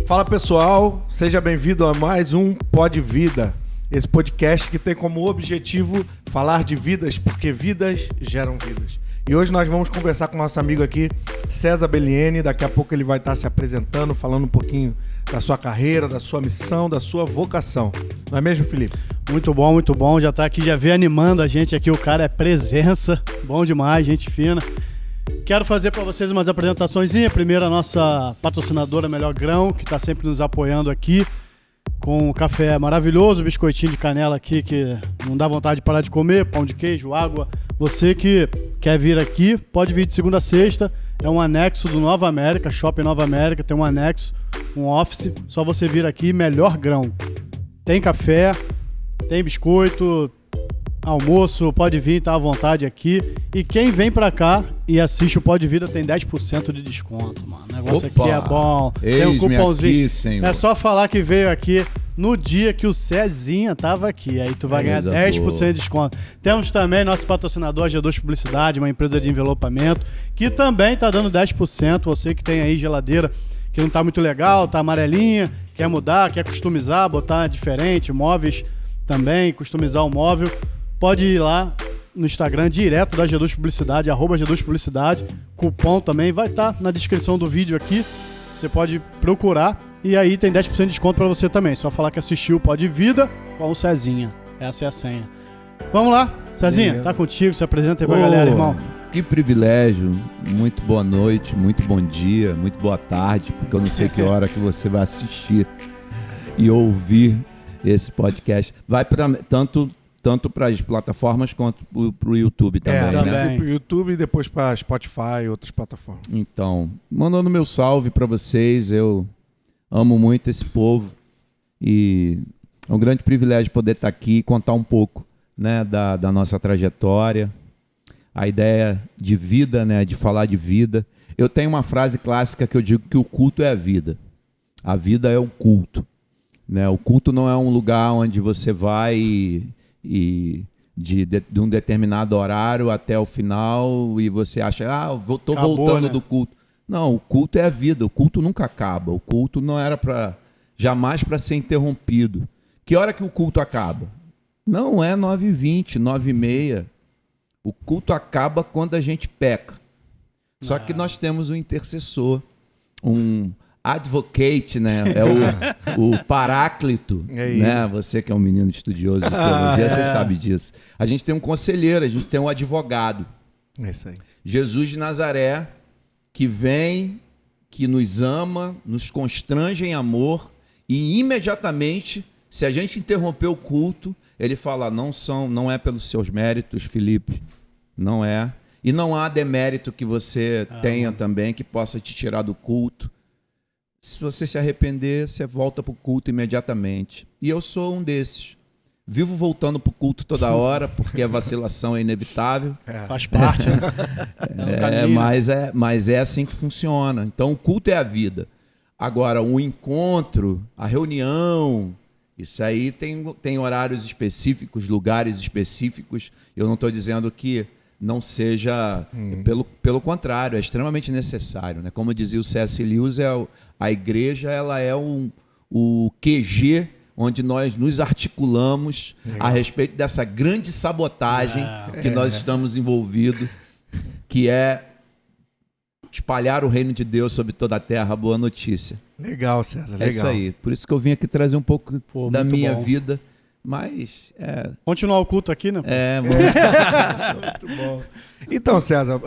Fala pessoal, seja bem-vindo a mais um Pod Vida, esse podcast que tem como objetivo falar de vidas, porque vidas geram vidas. E hoje nós vamos conversar com o nosso amigo aqui, César Bellieni. Daqui a pouco ele vai estar se apresentando, falando um pouquinho da sua carreira, da sua missão, da sua vocação. Não é mesmo, Felipe? Muito bom. Já tá aqui, já veio animando a gente aqui. O cara é presença, bom demais, gente fina. Quero fazer para vocês umas apresentaçõezinhas. Primeiro a nossa patrocinadora Melhor Grão, que está sempre nos apoiando aqui, com um café maravilhoso, biscoitinho de canela aqui, que não dá vontade de parar de comer, pão de queijo, água. Você que quer vir aqui, pode vir de segunda a sexta. É um anexo do Nova América, Shopping Nova América, tem um anexo, um office. Só você vir aqui, Melhor Grão. Tem café, tem biscoito, almoço, pode vir, tá à vontade aqui. E quem vem pra cá e assiste o Pod Vida tem 10% de desconto, mano. O negócio aqui é bom. Tem um cupomzinho. Aqui, é só falar que veio aqui no dia que o Cezinha tava aqui. Aí tu vai ganhar 10% de desconto. Temos também nosso patrocinador, a G2 Publicidade, uma empresa de envelopamento, que também tá dando 10%. Você que tem aí geladeira que não tá muito legal, tá amarelinha, quer mudar, quer customizar, botar diferente, móveis também, customizar o móvel. Pode ir lá no Instagram, direto da G2 Publicidade, @G2 Publicidade. Cupom também vai estar na descrição do vídeo aqui. Você pode procurar e aí tem 10% de desconto para você também. Só falar que assistiu o Pod Vida com o Cezinha. Essa é a senha. Vamos lá, Cezinha, tá contigo. Se apresenta aí pra galera, irmão. Que privilégio. Muito boa noite, muito bom dia, muito boa tarde, porque eu não sei que hora que você vai assistir e ouvir esse podcast. Vai para tanto para as plataformas quanto para o YouTube também, né? Para o YouTube e depois para Spotify e outras plataformas. Então, mandando meu salve para vocês. Eu amo muito esse povo e é um grande privilégio poder estar aqui e contar um pouco, né, da nossa trajetória, a ideia de vida, né, de falar de vida. Eu tenho uma frase clássica que eu digo que o culto é a vida. A vida é um culto, né? O culto não é um lugar onde você vai e de um determinado horário até o final e você acha, estou voltando, né, do culto. Não, o culto é a vida, o culto nunca acaba. O culto não era jamais para ser interrompido. Que hora que o culto acaba? Não é 9h20, 9h30. O culto acaba quando a gente peca. Só que nós temos um intercessor, um advocate, né? É o paráclito, né? Você que é um menino estudioso de teologia, você sabe disso. A gente tem um conselheiro, a gente tem um advogado. É isso aí. Jesus de Nazaré, que vem, que nos ama, nos constrange em amor e imediatamente, se a gente interromper o culto, ele fala, não é pelos seus méritos, Felipe, não é. E não há demérito que você tenha também que possa te tirar do culto. Se você se arrepender, você volta para o culto imediatamente. E eu sou um desses. Vivo voltando para o culto toda hora, porque a vacilação é inevitável. Faz parte, né? Mas é assim que funciona. Então, o culto é a vida. Agora, o encontro, a reunião, isso aí tem horários específicos, lugares específicos. Eu não estou dizendo que não seja, pelo contrário, é extremamente necessário, né? Como dizia o C.S. Lewis, a igreja ela é o QG onde nós nos articulamos a respeito dessa grande sabotagem que nós estamos envolvidos, que é espalhar o reino de Deus sobre toda a terra, boa notícia. Legal, César, legal. É isso aí. Por isso que eu vim aqui trazer um pouco da minha vida. Mas continuar o culto aqui, né? Muito bom. Então, César,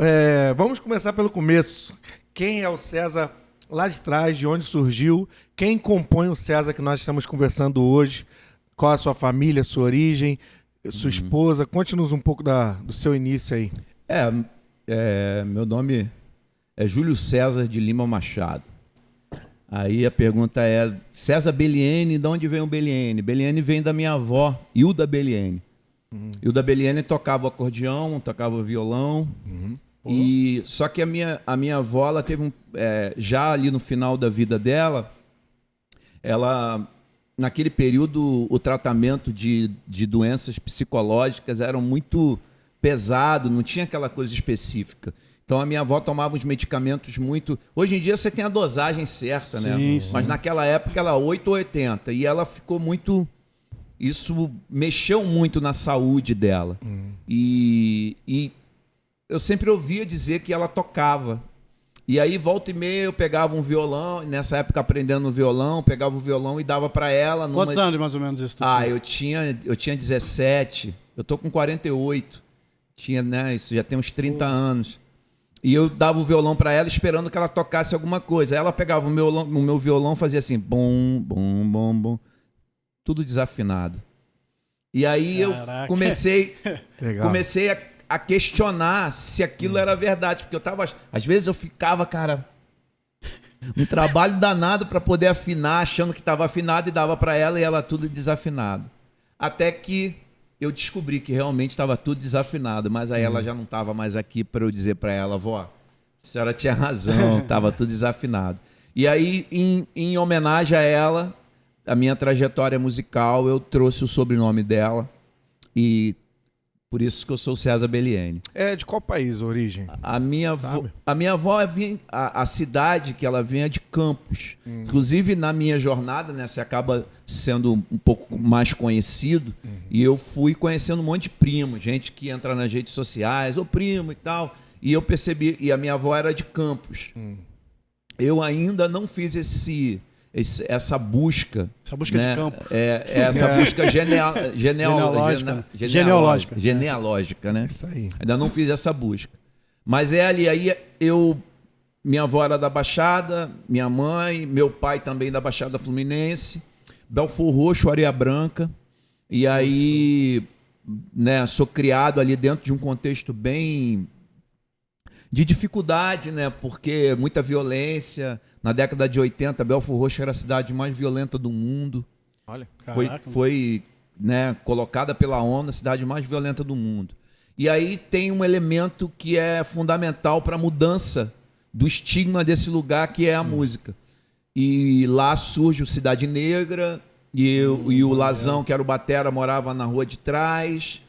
vamos começar pelo começo. Quem é o César lá de trás, de onde surgiu? Quem compõe o César que nós estamos conversando hoje? Qual a sua família, sua origem, sua esposa? Conte-nos um pouco do seu início aí. Meu nome é Júlio César de Lima Machado. Aí a pergunta é, César Bellieni, de onde vem o Bellieni? Bellieni vem da minha avó, Hilda Bellieni. Hilda Bellieni tocava acordeão, tocava violão. E só que a minha avó, ela teve já ali no final da vida dela, ela, naquele período, o tratamento de doenças psicológicas era muito pesado, não tinha aquela coisa específica. Então a minha avó tomava uns medicamentos muito... Hoje em dia você tem a dosagem certa, né? Sim. Mas naquela época ela 8 ou 80. E ela ficou muito... Isso mexeu muito na saúde dela. E eu sempre ouvia dizer que ela tocava. E aí, volta e meia, eu pegava um violão, nessa época aprendendo violão, pegava o violão e dava para ela. Quantos anos mais ou menos isso? Eu tinha 17, eu tô com 48. Tinha, né, isso já tem uns 30 anos. E eu dava o violão para ela esperando que ela tocasse alguma coisa. Aí ela pegava o meu violão, fazia assim, bom, bom, bom, bom. Tudo desafinado. E aí Caraca. eu comecei Legal. a questionar se aquilo era verdade, porque às vezes eu ficava, cara, um trabalho danado para poder afinar, achando que estava afinado e dava para ela e ela tudo desafinado. Até que eu descobri que realmente estava tudo desafinado, mas aí ela já não estava mais aqui para eu dizer para ela, vó, a senhora tinha razão, estava tudo desafinado. E aí, em homenagem a ela, a minha trajetória musical, eu trouxe o sobrenome dela e por isso que eu sou César Belliene. É de qual país a origem? A minha avó vinha, a cidade que ela vinha é de Campos. Inclusive, na minha jornada, né, você acaba sendo um pouco mais conhecido. E eu fui conhecendo um monte de primos, gente que entra nas redes sociais, ô primo e tal. E eu percebi, e a minha avó era de Campos. Eu ainda não fiz essa busca. Essa busca, né, de campo. Essa busca genealógica, né? Isso aí. Ainda não fiz essa busca. Mas aí minha avó era da Baixada, minha mãe, meu pai também da Baixada Fluminense, Belfor Roxo, Areia Branca. E aí, né, sou criado ali dentro de um contexto bem de dificuldade, né? Porque muita violência. Na década de 80, Belfor Roxo era a cidade mais violenta do mundo. Olha. Foi né, colocada pela ONU a cidade mais violenta do mundo. E aí tem um elemento que é fundamental para a mudança do estigma desse lugar, que é a música. E lá surge o Cidade Negra, e o Lazão, que era o batera, morava na rua de trás.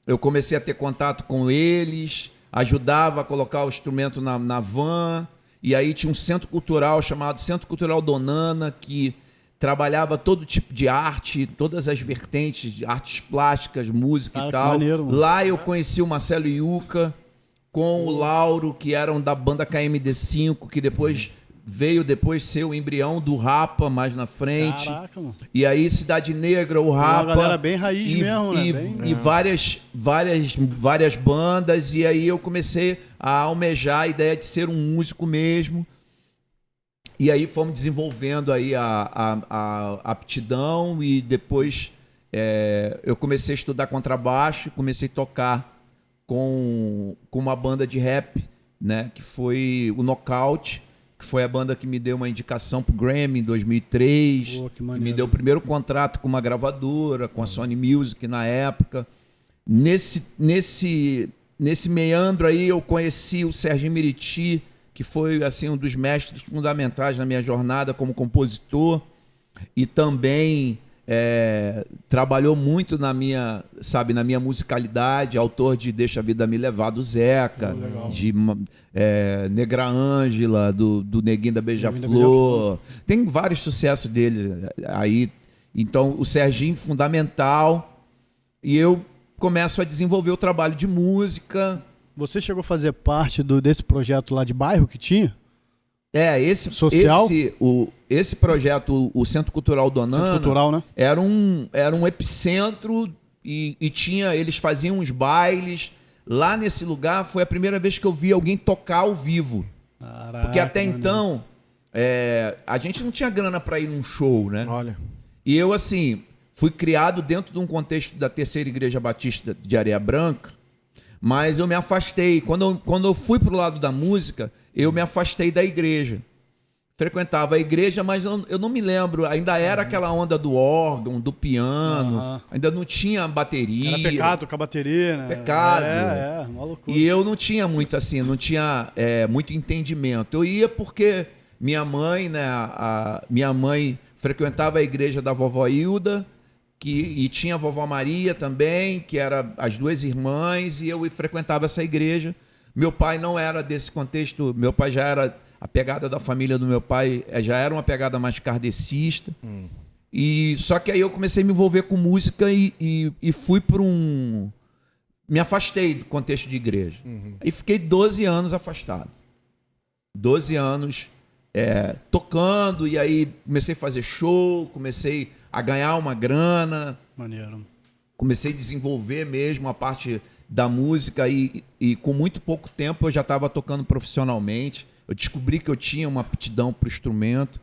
Eu comecei a ter contato com eles, ajudava a colocar o instrumento na van. E aí tinha um centro cultural chamado Centro Cultural Donana, que trabalhava todo tipo de arte, todas as vertentes de artes plásticas, música e tal. Maneiro, mano. Lá eu conheci o Marcelo Iuca com o Lauro, que eram da banda KMD5, que depois veio ser o embrião do Rapa mais na frente. Caraca, mano. E aí Cidade Negra, o Rapa. Uma galera bem raiz mesmo, né? E várias bandas. E aí eu comecei a almejar a ideia de ser um músico mesmo. E aí fomos desenvolvendo aí a aptidão e depois eu comecei a estudar contrabaixo e comecei a tocar com uma banda de rap, né, que foi o Nocaute, que foi a banda que me deu uma indicação pro Grammy em 2003, Pô, que me deu o primeiro contrato com uma gravadora, com a Sony Music na época. Nesse meandro aí eu conheci o Serginho Meriti, que foi assim um dos mestres fundamentais na minha jornada como compositor e também trabalhou muito na minha musicalidade, autor de Deixa a Vida Me Levar, do Zeca, de Negra Ângela, do Neguinho da Beija-Flor. Tem vários sucessos dele aí. Então, o Serginho, fundamental. E eu começo a desenvolver o trabalho de música. Você chegou a fazer parte desse projeto lá de bairro que tinha? Social? Esse projeto, o Centro Cultural Donana, Centro Cultural, né? era um epicentro e eles faziam uns bailes. Lá nesse lugar foi a primeira vez que eu vi alguém tocar ao vivo. Caraca, porque até então a gente não tinha grana para ir num show, né? Olha. E eu, assim, fui criado dentro de um contexto da Terceira Igreja Batista de Areia Branca, mas eu me afastei. Quando eu fui pro lado da música, eu me afastei da igreja. Frequentava a igreja, mas eu não me lembro. Ainda era aquela onda do órgão, do piano. Ainda não tinha bateria. Era pecado tocar bateria, né? Pecado. Uma loucura. E eu não tinha muito assim, não tinha muito entendimento. Eu ia porque minha mãe, né? Minha mãe frequentava a igreja da vovó Hilda, e tinha a vovó Maria também, que era as duas irmãs, e eu frequentava essa igreja. Meu pai não era desse contexto, meu pai já era, a pegada da família do meu pai já era uma pegada mais kardecista. E só que aí eu comecei a me envolver com música e fui para me afastei do contexto de igreja. E fiquei 12 anos afastado. 12 anos tocando, e aí comecei a fazer show, comecei a ganhar uma grana. Maneiro. Comecei a desenvolver mesmo a parte da música e com muito pouco tempo eu já estava tocando profissionalmente. Eu descobri que eu tinha uma aptidão para o instrumento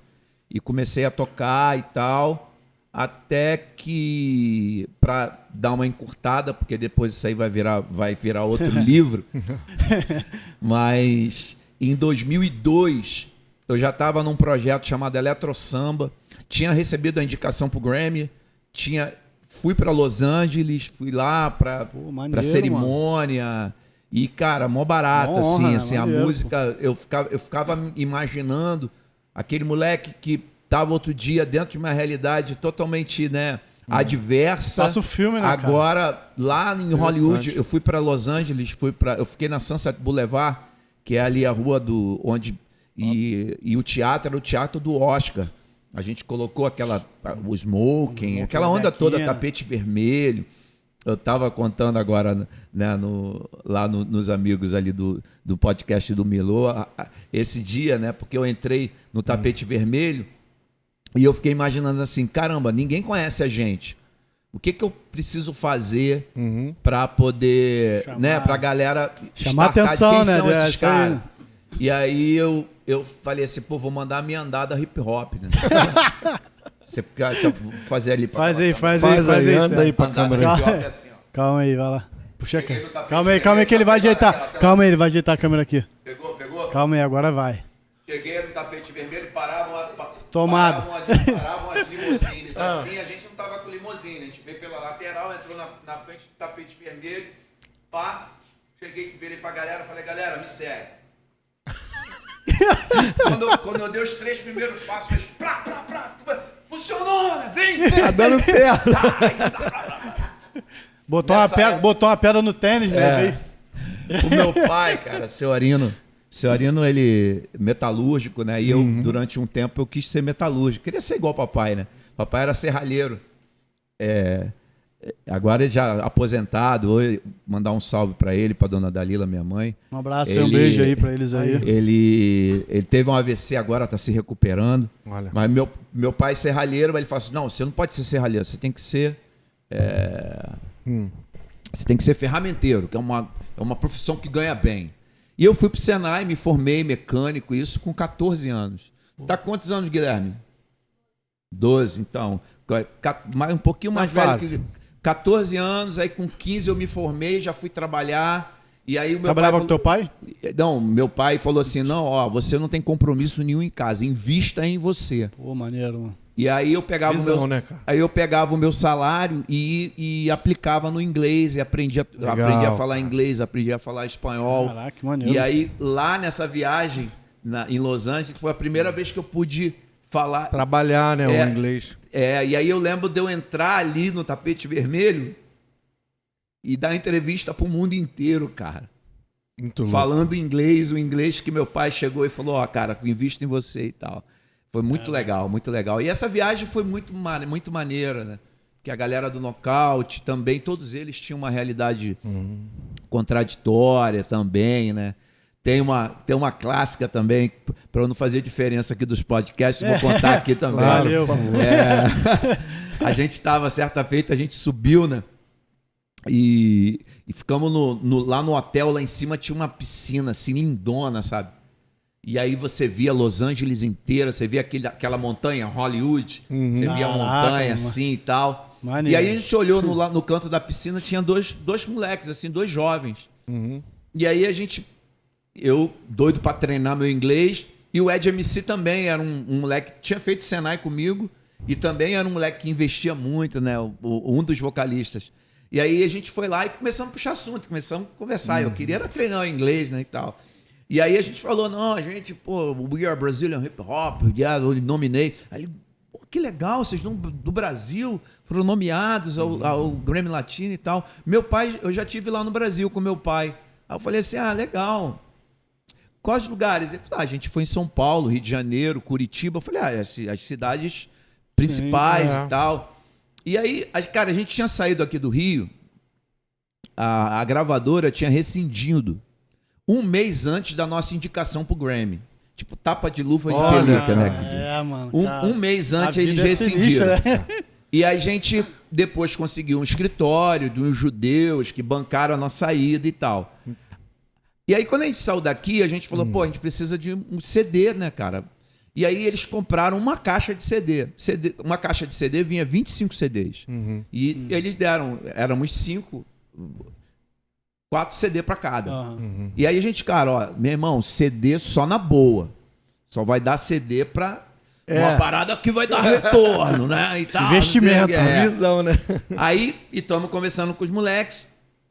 e comecei a tocar e tal, até que, para dar uma encurtada, porque depois isso aí vai virar outro livro, mas em 2002 eu já estava num projeto chamado Eletro Samba, tinha recebido a indicação para o Grammy, fui para Los Angeles, fui lá para cerimônia, mano. E, cara, mó barato, assim, a música, eu ficava imaginando aquele moleque que tava outro dia dentro de uma realidade totalmente, né, adversa. Passa o filme, né, agora, cara? Lá em Hollywood, eu fui para Los Angeles, eu fiquei na Sunset Boulevard, que é ali a rua e o teatro era o teatro do Oscar. A gente colocou o smoking, aquela onda toda, tapete vermelho. Eu estava contando agora, né, nos amigos ali do podcast do Milô, esse dia, né, porque eu entrei no tapete vermelho e eu fiquei imaginando assim, caramba, ninguém conhece a gente. O que eu preciso fazer para poder, né, para a galera chamar atenção, quem né, são esses caras? E aí eu falei assim, pô, vou mandar a minha andada hip hop, né? Você fazer ali pra Faz aí, anda aí pra câmera. Assim, calma aí, vai lá. Puxa aqui. Calma aí que ele vai ajeitar. Calma aí, ele vai ajeitar a câmera aqui. Pegou? Calma aí, agora vai. Cheguei no tapete vermelho, paravam as limusines. Assim, a gente não tava com limusine, a gente veio pela lateral, entrou na frente do tapete vermelho, pá, virei pra galera, falei, galera, me segue. Quando eu dei os 3 primeiros passos, fez funcionou, né? Vem! Tá dando certo. Botou uma pedra no tênis, né? O meu pai, cara, seu Arino, ele metalúrgico, né? E eu, durante um tempo, eu quis ser metalúrgico. Queria ser igual ao papai, né? Papai era serralheiro. Agora ele já aposentado, mandar um salve para ele, para dona Dalila, minha mãe. Um abraço e um beijo aí para eles aí. Ele teve um AVC agora, está se recuperando. Olha. Mas meu pai é serralheiro, mas ele fala assim, não, você não pode ser serralheiro, você tem que ser você tem que ser ferramenteiro, que é uma profissão que ganha bem. E eu fui pro Senai, me formei mecânico, isso com 14 anos. Tá quantos anos, Guilherme? 12, então. Um pouquinho mais velho que 14 anos, aí com 15 eu me formei, já fui trabalhar. E aí o meu Trabalhava com teu pai? Não, meu pai falou assim, não, ó, você não tem compromisso nenhum em casa, invista em você. Pô, maneiro, mano. E aí eu pegava, eu pegava o meu salário e aplicava no inglês, e aprendi a falar inglês, aprendi a falar espanhol. Caraca, que maneiro. E aí, lá nessa viagem, em Los Angeles, foi a primeira vez que eu pude falar... Trabalhar, né, o inglês. E aí eu lembro de eu entrar ali no tapete vermelho e dar entrevista pro mundo inteiro, cara. Muito louco. Falando inglês, o inglês que meu pai chegou e falou, ó, cara, invisto em você e tal. Foi muito legal, muito legal. E essa viagem foi muito maneira, né? Que a galera do Nocaute também, todos eles tinham uma realidade contraditória também, né? Tem uma clássica também, para eu não fazer diferença aqui dos podcasts, vou contar aqui também. Valeu, por favor. A gente estava, certa feita, a gente subiu, né? E ficamos lá no hotel, lá em cima tinha uma piscina, assim, lindona, sabe? E aí você via Los Angeles inteira, você via aquela montanha, Hollywood, você via a montanha assim e tal. Maneiro. E aí a gente olhou no canto da piscina, tinha dois moleques, assim, 2 jovens. E aí eu doido para treinar meu inglês, e o Ed MC também era um moleque que tinha feito Senai comigo, e também era um moleque que investia muito, né? Um dos vocalistas. E aí a gente foi lá e começamos a puxar assunto, começamos a conversar. Eu queria era treinar o inglês, né, e tal. E aí a gente falou, não, a gente, pô, we are Brazilian hip hop, eu nominei. Aí, pô, que legal, vocês do Brasil foram nomeados ao Grammy Latino e tal. Meu pai, eu já tive lá no Brasil com meu pai, Aí eu falei assim, legal. Quais lugares? Ele falou, a gente foi em São Paulo, Rio de Janeiro, Curitiba. Eu falei, as cidades principais e tal. E aí, cara, a gente tinha saído aqui do Rio, a gravadora tinha rescindido um mês antes da nossa indicação pro Grammy. Tipo, tapa de luva de pelica, né? Mano, um mês antes eles rescindiram. E a gente depois conseguiu um escritório de uns judeus que bancaram a nossa ida e tal. E aí, quando a gente saiu daqui, a gente falou, pô, a gente precisa de um CD, né, cara? E aí eles compraram uma caixa de CD. Uma caixa de CD vinha 25 CDs. E eles deram, éramos 4 CD para cada. E aí a gente, cara, ó, meu irmão, CD só na boa. Só vai dar CD pra uma parada que vai dar retorno, né? E tal, investimento, visão, né? Aí, e estamos conversando com os moleques.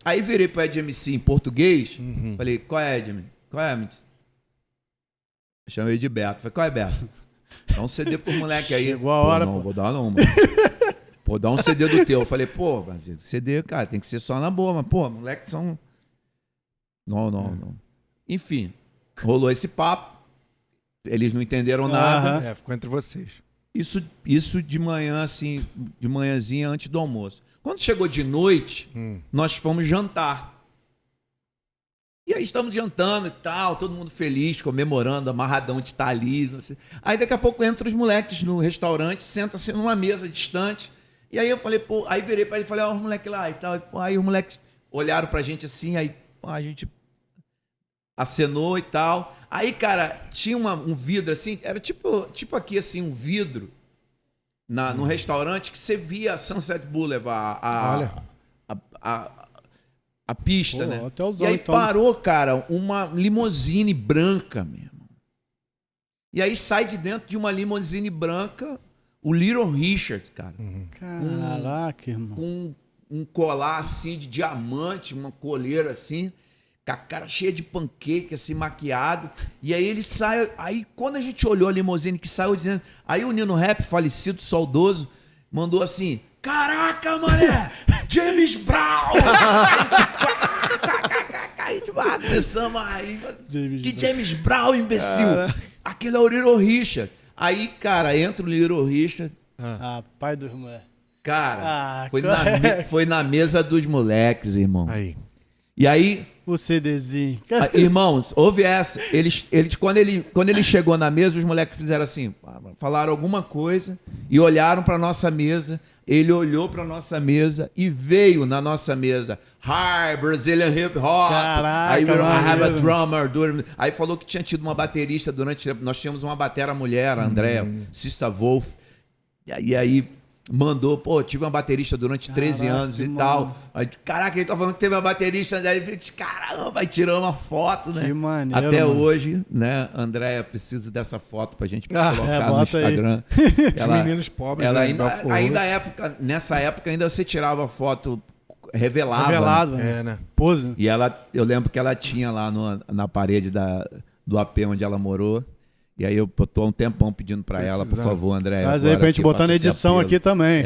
Aí virei pro Ed MC em português. Falei, qual é, Ed? Qual é, Ed? Chamei de Beto. Falei, qual é, Beto? Dá um CD pro moleque aí. Chegou a hora, não, vou dar não, mano. Pô, dá um CD do teu. Eu falei, pô, CD, cara, tem que ser só na boa, mas, pô, moleque são... Não. Enfim, rolou esse papo. Eles não entenderam nada. Ficou entre vocês. Isso de manhã, assim, de manhãzinha antes do almoço. Quando chegou de noite, nós fomos jantar. E aí estamos jantando e tal, todo mundo feliz, comemorando, amarradão de estar ali. Não sei. Aí daqui a pouco entram os moleques no restaurante, sentam-se numa mesa distante. E aí eu falei, pô, aí virei para ele e falei, os moleques lá e tal. E, pô, aí os moleques olharam pra gente assim, aí pô, a gente acenou e tal. Aí, cara, tinha um vidro assim, era tipo aqui assim, um vidro no restaurante que você via Sunset Boulevard, a pista, né? E aí parou, cara, uma limusine branca mesmo. E aí sai de dentro de uma limusine branca o Little Richard, cara. Caraca, irmão. Com um colar assim de diamante, uma coleira assim, com a cara cheia de pancake, assim, maquiado. E aí ele sai. Aí quando a gente olhou a limusine que saiu de dentro, aí o Nino Rap, falecido, saudoso, mandou assim: caraca, mané! James Brown! Aí começamos aí. Que James Brown, imbecil! Aquele é o Little Richard. Aí, cara, entra o Little Richard. Pai dos moleques. Cara, foi na mesa dos moleques, irmão. Aí. E aí... O CDzinho. Irmãos, houve essa. Quando ele chegou na mesa, os moleques fizeram assim, falaram alguma coisa e olharam para nossa mesa. Ele olhou para nossa mesa e veio na nossa mesa. Hi, Brazilian Hip Hop. Caraca, aí I have a drummer. Aí falou que tinha tido uma baterista durante... Nós tínhamos uma batera mulher, a Andrea, Sister Wolf. E aí... mandou, pô, tive uma baterista durante 13 anos e tal. Aí, caraca, ele tá falando que teve uma baterista, aí, caramba, aí tirou uma foto, né? Que maneiro, até mano. Hoje, né, Andréia, preciso dessa foto pra gente colocar no Instagram. Os meninos pobres, ela ainda nessa época ainda você tirava foto revelada. Revelado, né? Pose. E eu lembro que ela tinha lá na parede do AP onde ela morou. E aí eu tô há um tempão pedindo pra ela, por favor, André. Mas aí pra gente botar na edição aqui também.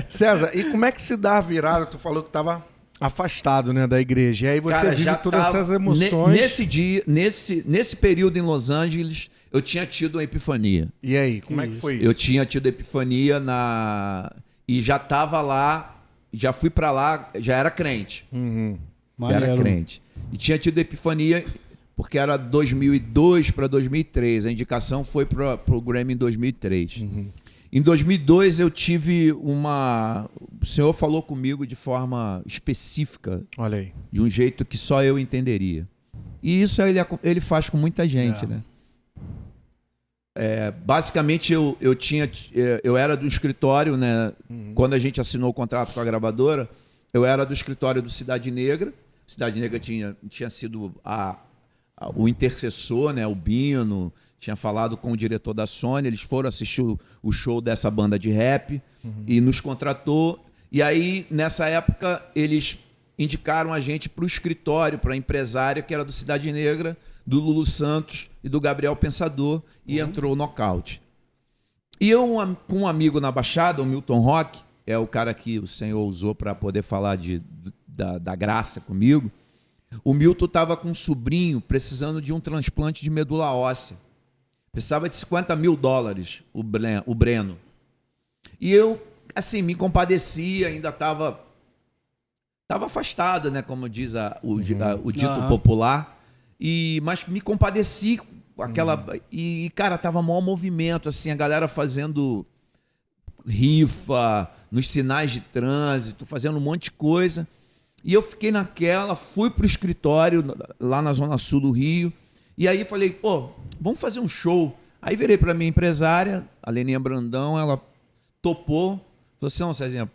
César, e como é que se dá a virada? Tu falou que tava afastado, né, da igreja. E aí você vive todas essas emoções. Nesse dia, nesse período em Los Angeles, eu tinha tido uma epifania. E aí, como é que foi isso? Eu tinha tido epifania e já tava lá, já fui pra lá, já era crente. Já era crente. E tinha tido epifania... Porque era 2002 para 2003. A indicação foi para o Grammy em 2003. Em 2002 eu tive uma... O senhor falou comigo de forma específica. Olha aí. De um jeito que só eu entenderia. E isso ele faz com muita gente, né? Basicamente eu era do escritório, né? Quando a gente assinou o contrato com a gravadora, eu era do escritório do Cidade Negra. Cidade Negra tinha sido o intercessor, né, o Bino, tinha falado com o diretor da Sony, eles foram assistir o show dessa banda de rap e nos contratou. E aí, nessa época, eles indicaram a gente para o escritório, para a empresária, que era do Cidade Negra, do Lulu Santos e do Gabriel Pensador, e entrou o Nocaute. E eu, com um amigo na Baixada, o Milton Rock, é o cara que o senhor usou para poder falar da graça comigo, O Milton estava com um sobrinho precisando de um transplante de medula óssea. Precisava de $50 mil, o Breno. E eu, assim, me compadeci, ainda estava afastado, né, como diz o dito popular, mas me compadeci com aquela... E, cara, tava maior movimento, assim, a galera fazendo rifa, nos sinais de trânsito, fazendo um monte de coisa. E eu fiquei naquela, fui pro escritório lá na Zona Sul do Rio, e aí falei, pô, vamos fazer um show. Aí virei pra minha empresária, a Leninha Brandão, ela topou, falou assim, não, Cezinha,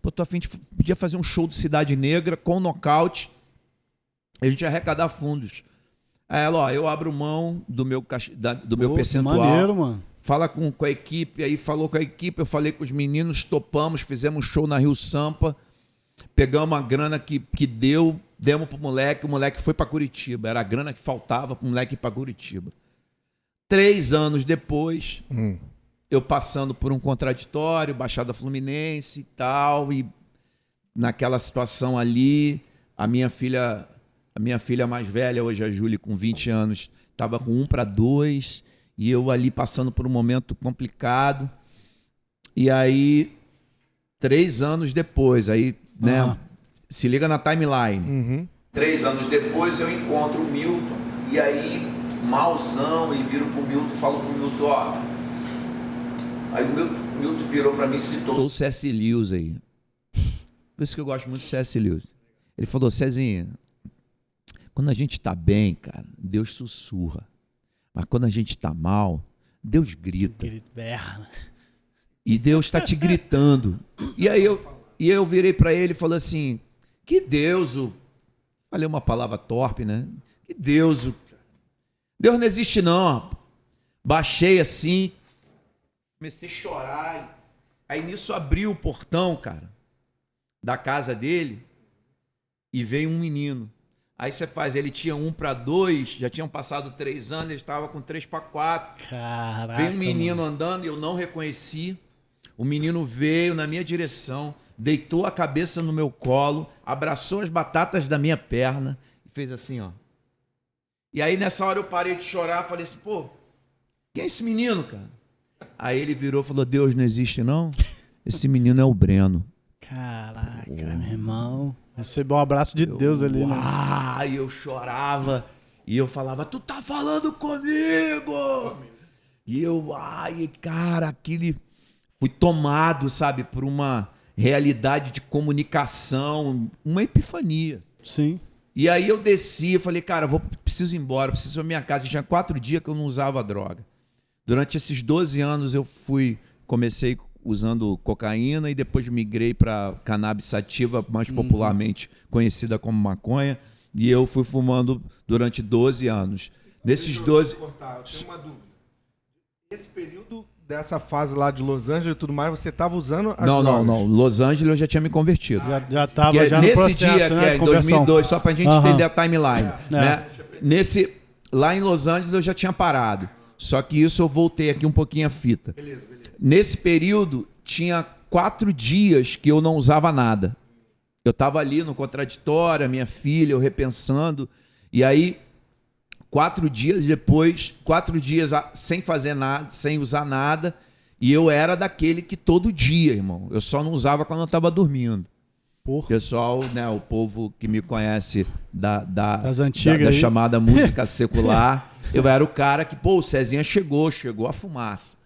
pô, tô a fim de podia fazer um show de Cidade Negra com nocaute, a gente ia arrecadar fundos. Aí ela, ó, eu abro mão do meu percentual. Maneiro, mano. Fala com a equipe, aí falou com a equipe, eu falei com os meninos, topamos, fizemos um show na Rio Sampa, pegamos a grana que deu, demos pro moleque, o moleque foi para Curitiba, era a grana que faltava pro moleque ir para Curitiba. 3 anos depois, eu passando por um contraditório, Baixada Fluminense e tal, e naquela situação ali, a minha filha mais velha, hoje a Júlia, com 20 anos, estava com 1-2, e eu ali passando por um momento complicado. E aí, 3 anos depois, aí, né, se liga na timeline. 3 anos depois eu encontro o Milton, e aí, malzão, e viro pro Milton e falo pro Milton, ó. Aí o Milton virou para mim e citou o C.S. Lewis aí. Por isso que eu gosto muito do C.S. Lewis. Ele falou, Cezinha, quando a gente tá bem, cara, Deus sussurra. Mas quando a gente tá mal, Deus grita. E Deus está te gritando. E aí eu virei para ele e falei assim, que Deus, falei uma palavra torpe, né? Que Deus não existe não. Baixei assim, comecei a chorar. Aí nisso abriu o portão, cara, da casa dele e veio um menino. Aí você faz, ele tinha 1-2, já tinham passado 3 anos, ele estava com 3-4. Caraca, veio um menino mano. andando e eu não reconheci. O menino veio na minha direção, deitou a cabeça no meu colo, abraçou as batatas da minha perna e fez assim, ó. E aí nessa hora eu parei de chorar, falei assim, pô, quem é esse menino, cara? Aí ele virou e falou, Deus não existe não? Esse menino é o Breno. Caraca, meu irmão. Recebeu um abraço de Deus ali, né? E eu chorava e eu falava, tu tá falando comigo? E eu, cara, fui tomado, sabe, por uma realidade de comunicação, uma epifania. Sim. E aí eu desci e falei, cara, preciso ir embora, preciso ir pra minha casa. Tinha 4 dias que eu não usava droga. Durante esses 12 anos eu comecei usando cocaína e depois migrei para cannabis sativa, mais popularmente conhecida como maconha, e eu fui fumando durante 12 anos. Nesses 12... Eu tenho uma dúvida. Esse período dessa fase lá de Los Angeles e tudo mais, você estava usando as drogas? Não. Los Angeles eu já tinha me convertido. Já estava já no nesse processo, dia, né, que é de em 2002, só para a gente entender a timeline. Né? Lá em Los Angeles eu já tinha parado. Só que isso eu voltei aqui um pouquinho a fita. Beleza. Nesse período, tinha 4 dias que eu não usava nada. Eu estava ali no contraditório, a minha filha, eu repensando. E aí, 4 dias depois, 4 dias sem fazer nada, sem usar nada. E eu era daquele que todo dia, irmão. Eu só não usava quando eu estava dormindo. Porra. Pessoal, né, o povo que me conhece das antigas, da chamada música secular, eu era o cara que, o Cezinha chegou a fumaça.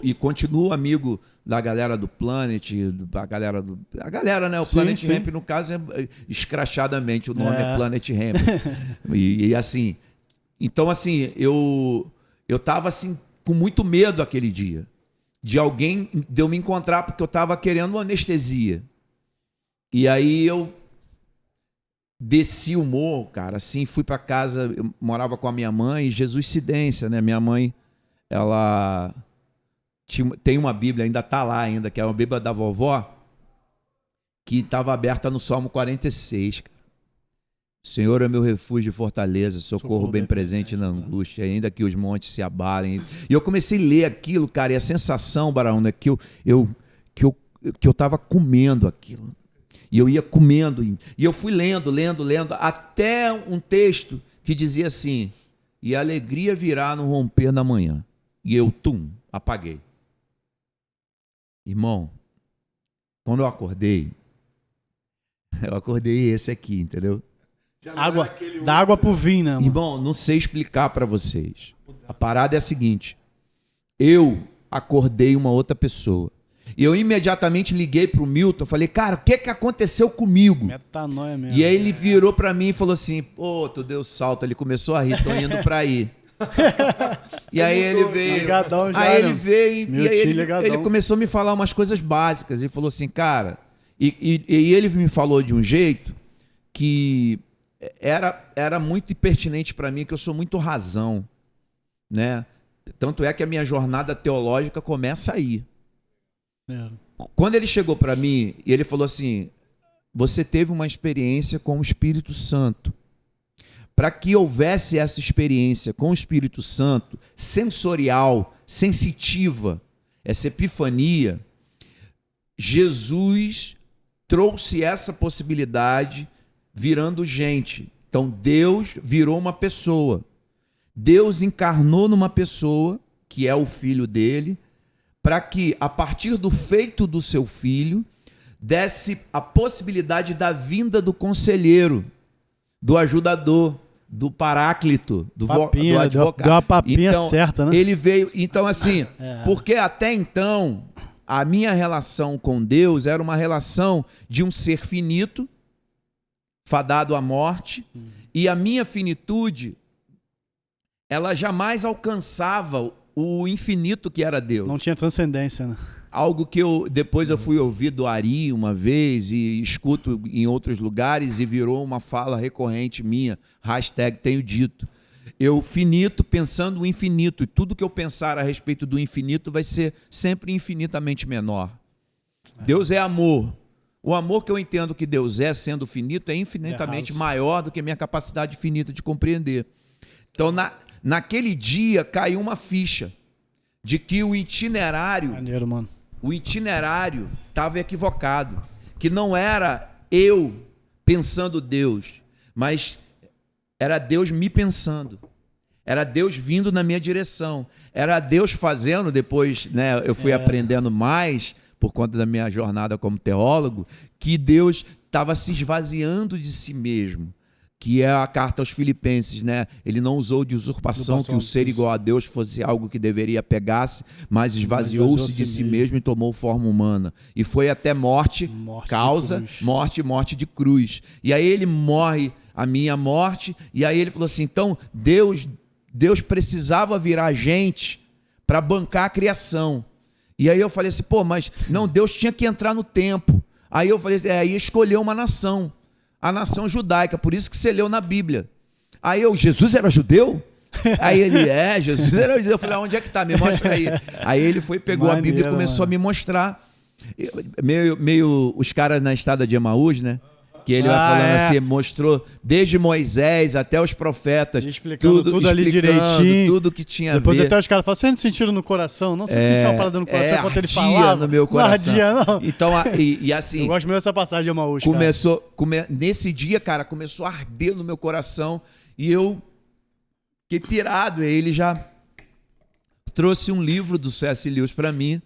E continuo amigo da galera do Planet, a galera, né? O Planet Hemp, no caso, é escrachadamente, o nome é Planet Hemp. e assim, então assim, eu tava assim, com muito medo aquele dia, de eu me encontrar, porque eu tava querendo uma anestesia. E aí eu desci o morro, cara, assim, fui para casa, eu morava com a minha mãe, Jesuscidência, né? Minha mãe, ela tem uma Bíblia, ainda está lá ainda, que é uma Bíblia da vovó, que estava aberta no Salmo 46. Cara. O Senhor é meu refúgio e fortaleza, socorro bem presente na angústia, ainda que os montes se abalem. E eu comecei a ler aquilo, cara, e a sensação, Baraúna, é que eu estava comendo aquilo. E eu ia comendo. E eu fui lendo, até um texto que dizia assim: e a alegria virá no romper da manhã. E eu, apaguei. Irmão, quando eu acordei esse aqui, entendeu? Dá água pro vinho, né, mano? Irmão, não sei explicar para vocês. A parada é a seguinte: eu acordei uma outra pessoa. E eu imediatamente liguei pro Milton, falei, cara, o que aconteceu comigo? Metanoia mesmo. E aí ele virou pra mim e falou assim, pô, tu deu salto. Ele começou a rir, tô indo pra aí. E aí ele veio. Ligadão já, aí ele veio e aí ele começou a me falar umas coisas básicas. Ele falou assim, cara, e ele me falou de um jeito que era muito pertinente pra mim, que eu sou muito razão, né? Tanto é que a minha jornada teológica começa aí. Quando ele chegou para mim e ele falou assim, você teve uma experiência com o Espírito Santo. Para que houvesse essa experiência com o Espírito Santo, sensorial, sensitiva, essa epifania, Jesus trouxe essa possibilidade virando gente. Então Deus virou uma pessoa. Deus encarnou numa pessoa, que é o filho dele, para que, a partir do feito do seu filho, desse a possibilidade da vinda do conselheiro, do ajudador, do paráclito, do advogado. Deu uma papinha então, certa, né? Ele veio, então assim, porque até então, a minha relação com Deus era uma relação de um ser finito, fadado à morte, e a minha finitude, ela jamais alcançava o infinito que era Deus. Não tinha transcendência, né? Algo que depois eu fui ouvir do Ari uma vez e escuto em outros lugares e virou uma fala recorrente minha, #tenho dito. Eu finito pensando o infinito, e tudo que eu pensar a respeito do infinito vai ser sempre infinitamente menor. Deus é amor. O amor que eu entendo que Deus é, sendo finito, é infinitamente maior do que a minha capacidade finita de compreender. Então, naquele dia caiu uma ficha de que o itinerário estava equivocado, que não era eu pensando Deus, mas era Deus me pensando, era Deus vindo na minha direção, era Deus fazendo. Depois, né, eu fui aprendendo mais por conta da minha jornada como teólogo, que Deus estava se esvaziando de si mesmo, que é a carta aos Filipenses, né? Ele não usou de usurpação, que o ser igual a Deus fosse algo que deveria pegar-se, mas esvaziou-se de si mesmo e tomou forma humana. E foi até morte morte de cruz. E aí ele morre a minha morte, e aí ele falou assim, então Deus precisava virar gente para bancar a criação. E aí eu falei assim, pô, mas não, Deus tinha que entrar no tempo. Aí eu falei assim, aí escolheu uma nação, a nação judaica, por isso que você leu na Bíblia. Aí Jesus era judeu? Aí ele, Jesus era judeu. Eu falei, onde é que tá? Me mostra aí. Aí ele pegou a Bíblia e começou a me mostrar. Meio os caras na estrada de Emaús, né? Que ele vai falando assim, mostrou desde Moisés até os profetas, explicando tudo ali direitinho, tudo que tinha depois a ver. Até os caras falam, você não sentiram no coração? Não, você sentiu uma parada no coração enquanto ele falava? No meu coração. Não ardia, não. Então, e assim... Eu gosto mesmo dessa passagem de Emaús, nesse dia, cara, começou a arder no meu coração e eu fiquei pirado. E ele já trouxe um livro do C.S. Lewis para mim,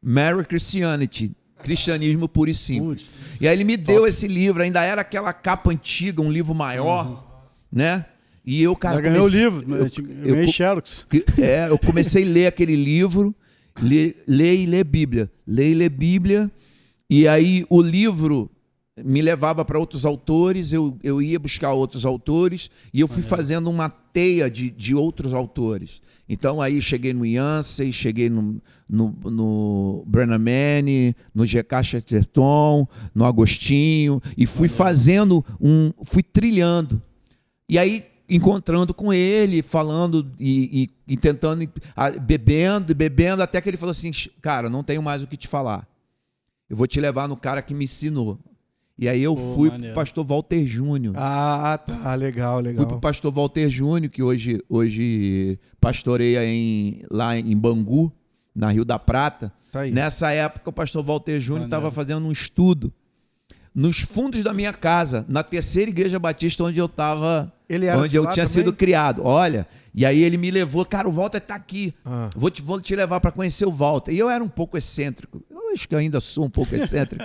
Mere Christianity, Cristianismo Puro e Simples. E aí ele me deu esse livro, ainda era aquela capa antiga, um livro maior, né? E eu, cara... Já ganhei o livro, eu ganhei Xerox. Eu comecei a ler aquele livro, ler e ler Bíblia. Ler e ler Bíblia, e aí o livro me levava para outros autores, eu ia buscar outros autores, e eu fui fazendo uma teia de outros autores. Então aí cheguei no Yancey, cheguei no Brennan Manning, no G.K. Chesterton, no Agostinho, e fui fazendo fui trilhando. E aí encontrando com ele, falando e tentando, bebendo, até que ele falou assim, cara, não tenho mais o que te falar. Eu vou te levar no cara que me ensinou. E aí eu fui pro pastor Walter Júnior. Ah, tá, legal. Fui pro pastor Walter Júnior, que hoje pastoreia lá em Bangu, na Rio da Prata. Tá aí. Nessa época o pastor Walter Júnior estava fazendo um estudo nos fundos da minha casa, na terceira igreja batista onde eu estava, Ele era onde de eu lá tinha também? sido criado. Olha, e aí ele me levou, cara, o Walter tá aqui. Ah. Vou te levar para conhecer o Walter. E eu era um pouco excêntrico. Eu acho que eu ainda sou um pouco excêntrico.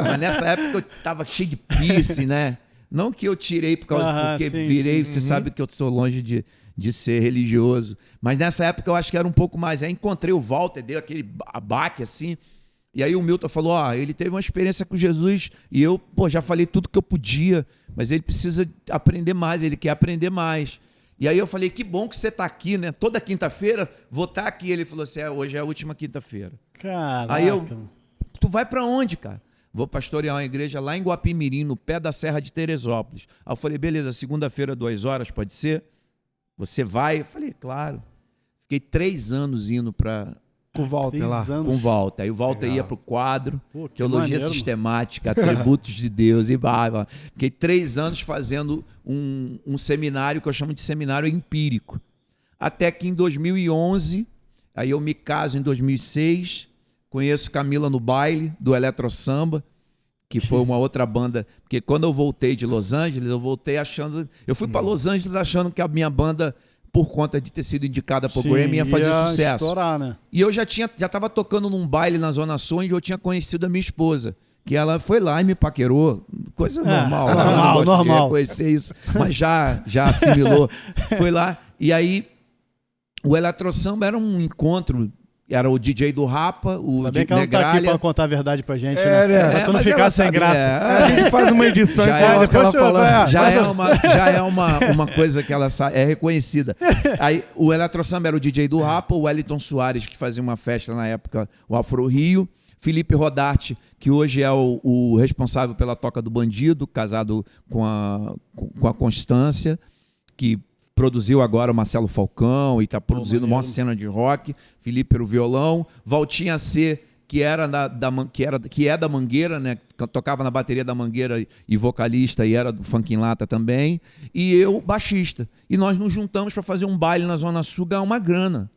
Mas nessa época eu tava cheio de piercing, né? Não que eu tirei porque sim, virei, sim. você sabe que eu estou longe de ser religioso. Mas nessa época eu acho que era um pouco mais. Aí encontrei o Walter, deu aquele abaque assim. E aí o Milton falou, ele teve uma experiência com Jesus e eu, já falei tudo que eu podia, mas ele precisa aprender mais, ele quer aprender mais. E aí eu falei, que bom que você está aqui, né? Toda quinta-feira vou estar aqui. Ele falou assim, hoje é a última quinta-feira. Caraca. Aí tu vai para onde, cara? Vou pastorear uma igreja lá em Guapimirim, no pé da Serra de Teresópolis. Aí eu falei, beleza, segunda-feira, 2h, pode ser? Você vai? Eu falei, claro. Fiquei 3 anos indo para... Com o Walter lá. Com o Walter. Aí o Walter ia para o quadro, teologia maneiro, sistemática, atributos de Deus e blá. Fiquei 3 anos fazendo um seminário que eu chamo de seminário empírico. Até que em 2011, aí eu me caso em 2006, conheço Camila no baile do Eletro Samba, que foi uma outra banda, porque quando eu voltei de Los Angeles, eu voltei achando... Eu fui para Los Angeles achando que a minha banda, por conta de ter sido indicada por Grammy, ia fazer sucesso. Estourar, né? E eu já estava tocando num baile na Zona Sul, onde eu tinha conhecido a minha esposa, que ela foi lá e me paquerou, coisa normal. Normal. Conhecer isso, mas já assimilou. Foi lá, e aí o Eletro Samba era um encontro, era o DJ do Rapa, o Ainda bem que ela não tá aqui Negralha. pra contar a verdade pra gente, É, né? né? Pra tu não mas ficar ela sem sabe, graça. A gente faz uma edição e Já coloca depois ela você falando. Já é uma coisa que ela é reconhecida. Aí o Eletro Samba era o DJ do Rapa, o Wellington Soares, que fazia uma festa na época, o Afro Rio, Felipe Rodarte, que hoje é o responsável pela Toca do Bandido, casado com a Constância, que produziu agora o Marcelo Falcão e está produzindo uma cena de rock. Felipe era o violão. Valtinha C, que é da Mangueira, né? Tocava na bateria da Mangueira e vocalista, e era do Funk em Lata também. E eu, baixista. E nós nos juntamos para fazer um baile na Zona Sul, ganhar uma grana.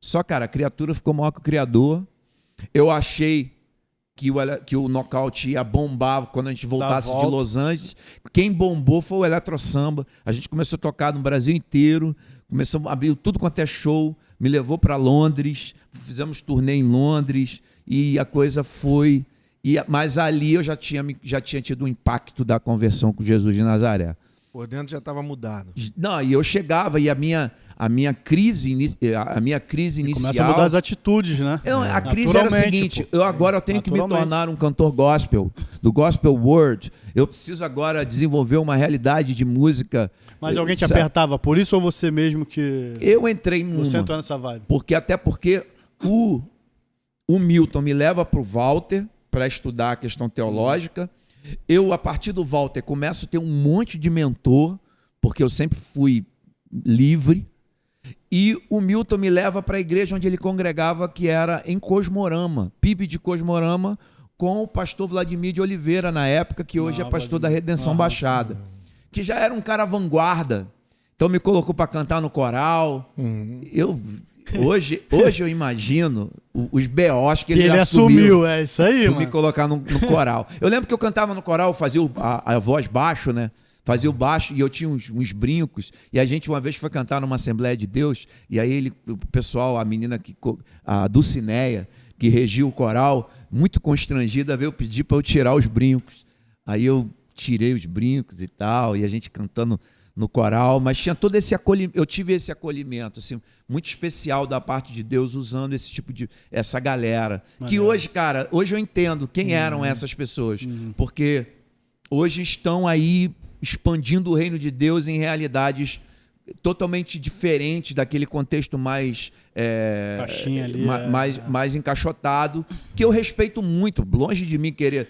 Só, cara, a criatura ficou maior que o criador. Eu achei que o Nocaute ia bombar quando a gente voltasse de Los Angeles. Quem bombou foi o Eletro Samba. A gente começou a tocar no Brasil inteiro, começou a abrir tudo quanto é show, me levou para Londres, fizemos turnê em Londres e a coisa foi... Mas ali eu já tinha tido o impacto da conversão com Jesus de Nazaré. Por dentro já estava mudado. Não, e eu chegava e a minha crise inicial... Começa a mudar as atitudes, né? A crise era a seguinte, eu tenho que me tornar um cantor gospel, do gospel world. Eu preciso agora desenvolver uma realidade de música. Mas alguém te apertava por isso ou você mesmo que... Eu entrei numa. Você entrou nessa vibe? Até porque o Milton me leva para o Walter para estudar a questão teológica. Eu, a partir do Walter, começo a ter um monte de mentor, porque eu sempre fui livre. E o Milton me leva para a igreja onde ele congregava, que era em Cosmorama, PIB de Cosmorama, com o pastor Vladimir de Oliveira, na época, que hoje é pastor da Redenção Baixada, que já era um cara vanguarda. Então me colocou para cantar no coral. Hoje eu imagino os B.O.s que ele assumiu. É isso aí, mano. Me colocar no coral. Eu lembro que eu cantava no coral, fazia a voz baixo, né? Fazia o baixo e eu tinha uns brincos. E a gente uma vez foi cantar numa Assembleia de Deus, e aí o pessoal, a menina, a Dulcineia, que regia o coral, muito constrangida, veio pedir para eu tirar os brincos. Aí eu tirei os brincos e tal, e a gente cantando no coral, mas tinha todo esse acolhimento, eu tive esse acolhimento assim, muito especial da parte de Deus, usando essa galera. Que hoje, cara, hoje eu entendo quem eram essas pessoas, porque hoje estão aí expandindo o reino de Deus em realidades totalmente diferentes daquele contexto mais caixinha ali, mais encaixotado, que eu respeito muito, longe de mim querer.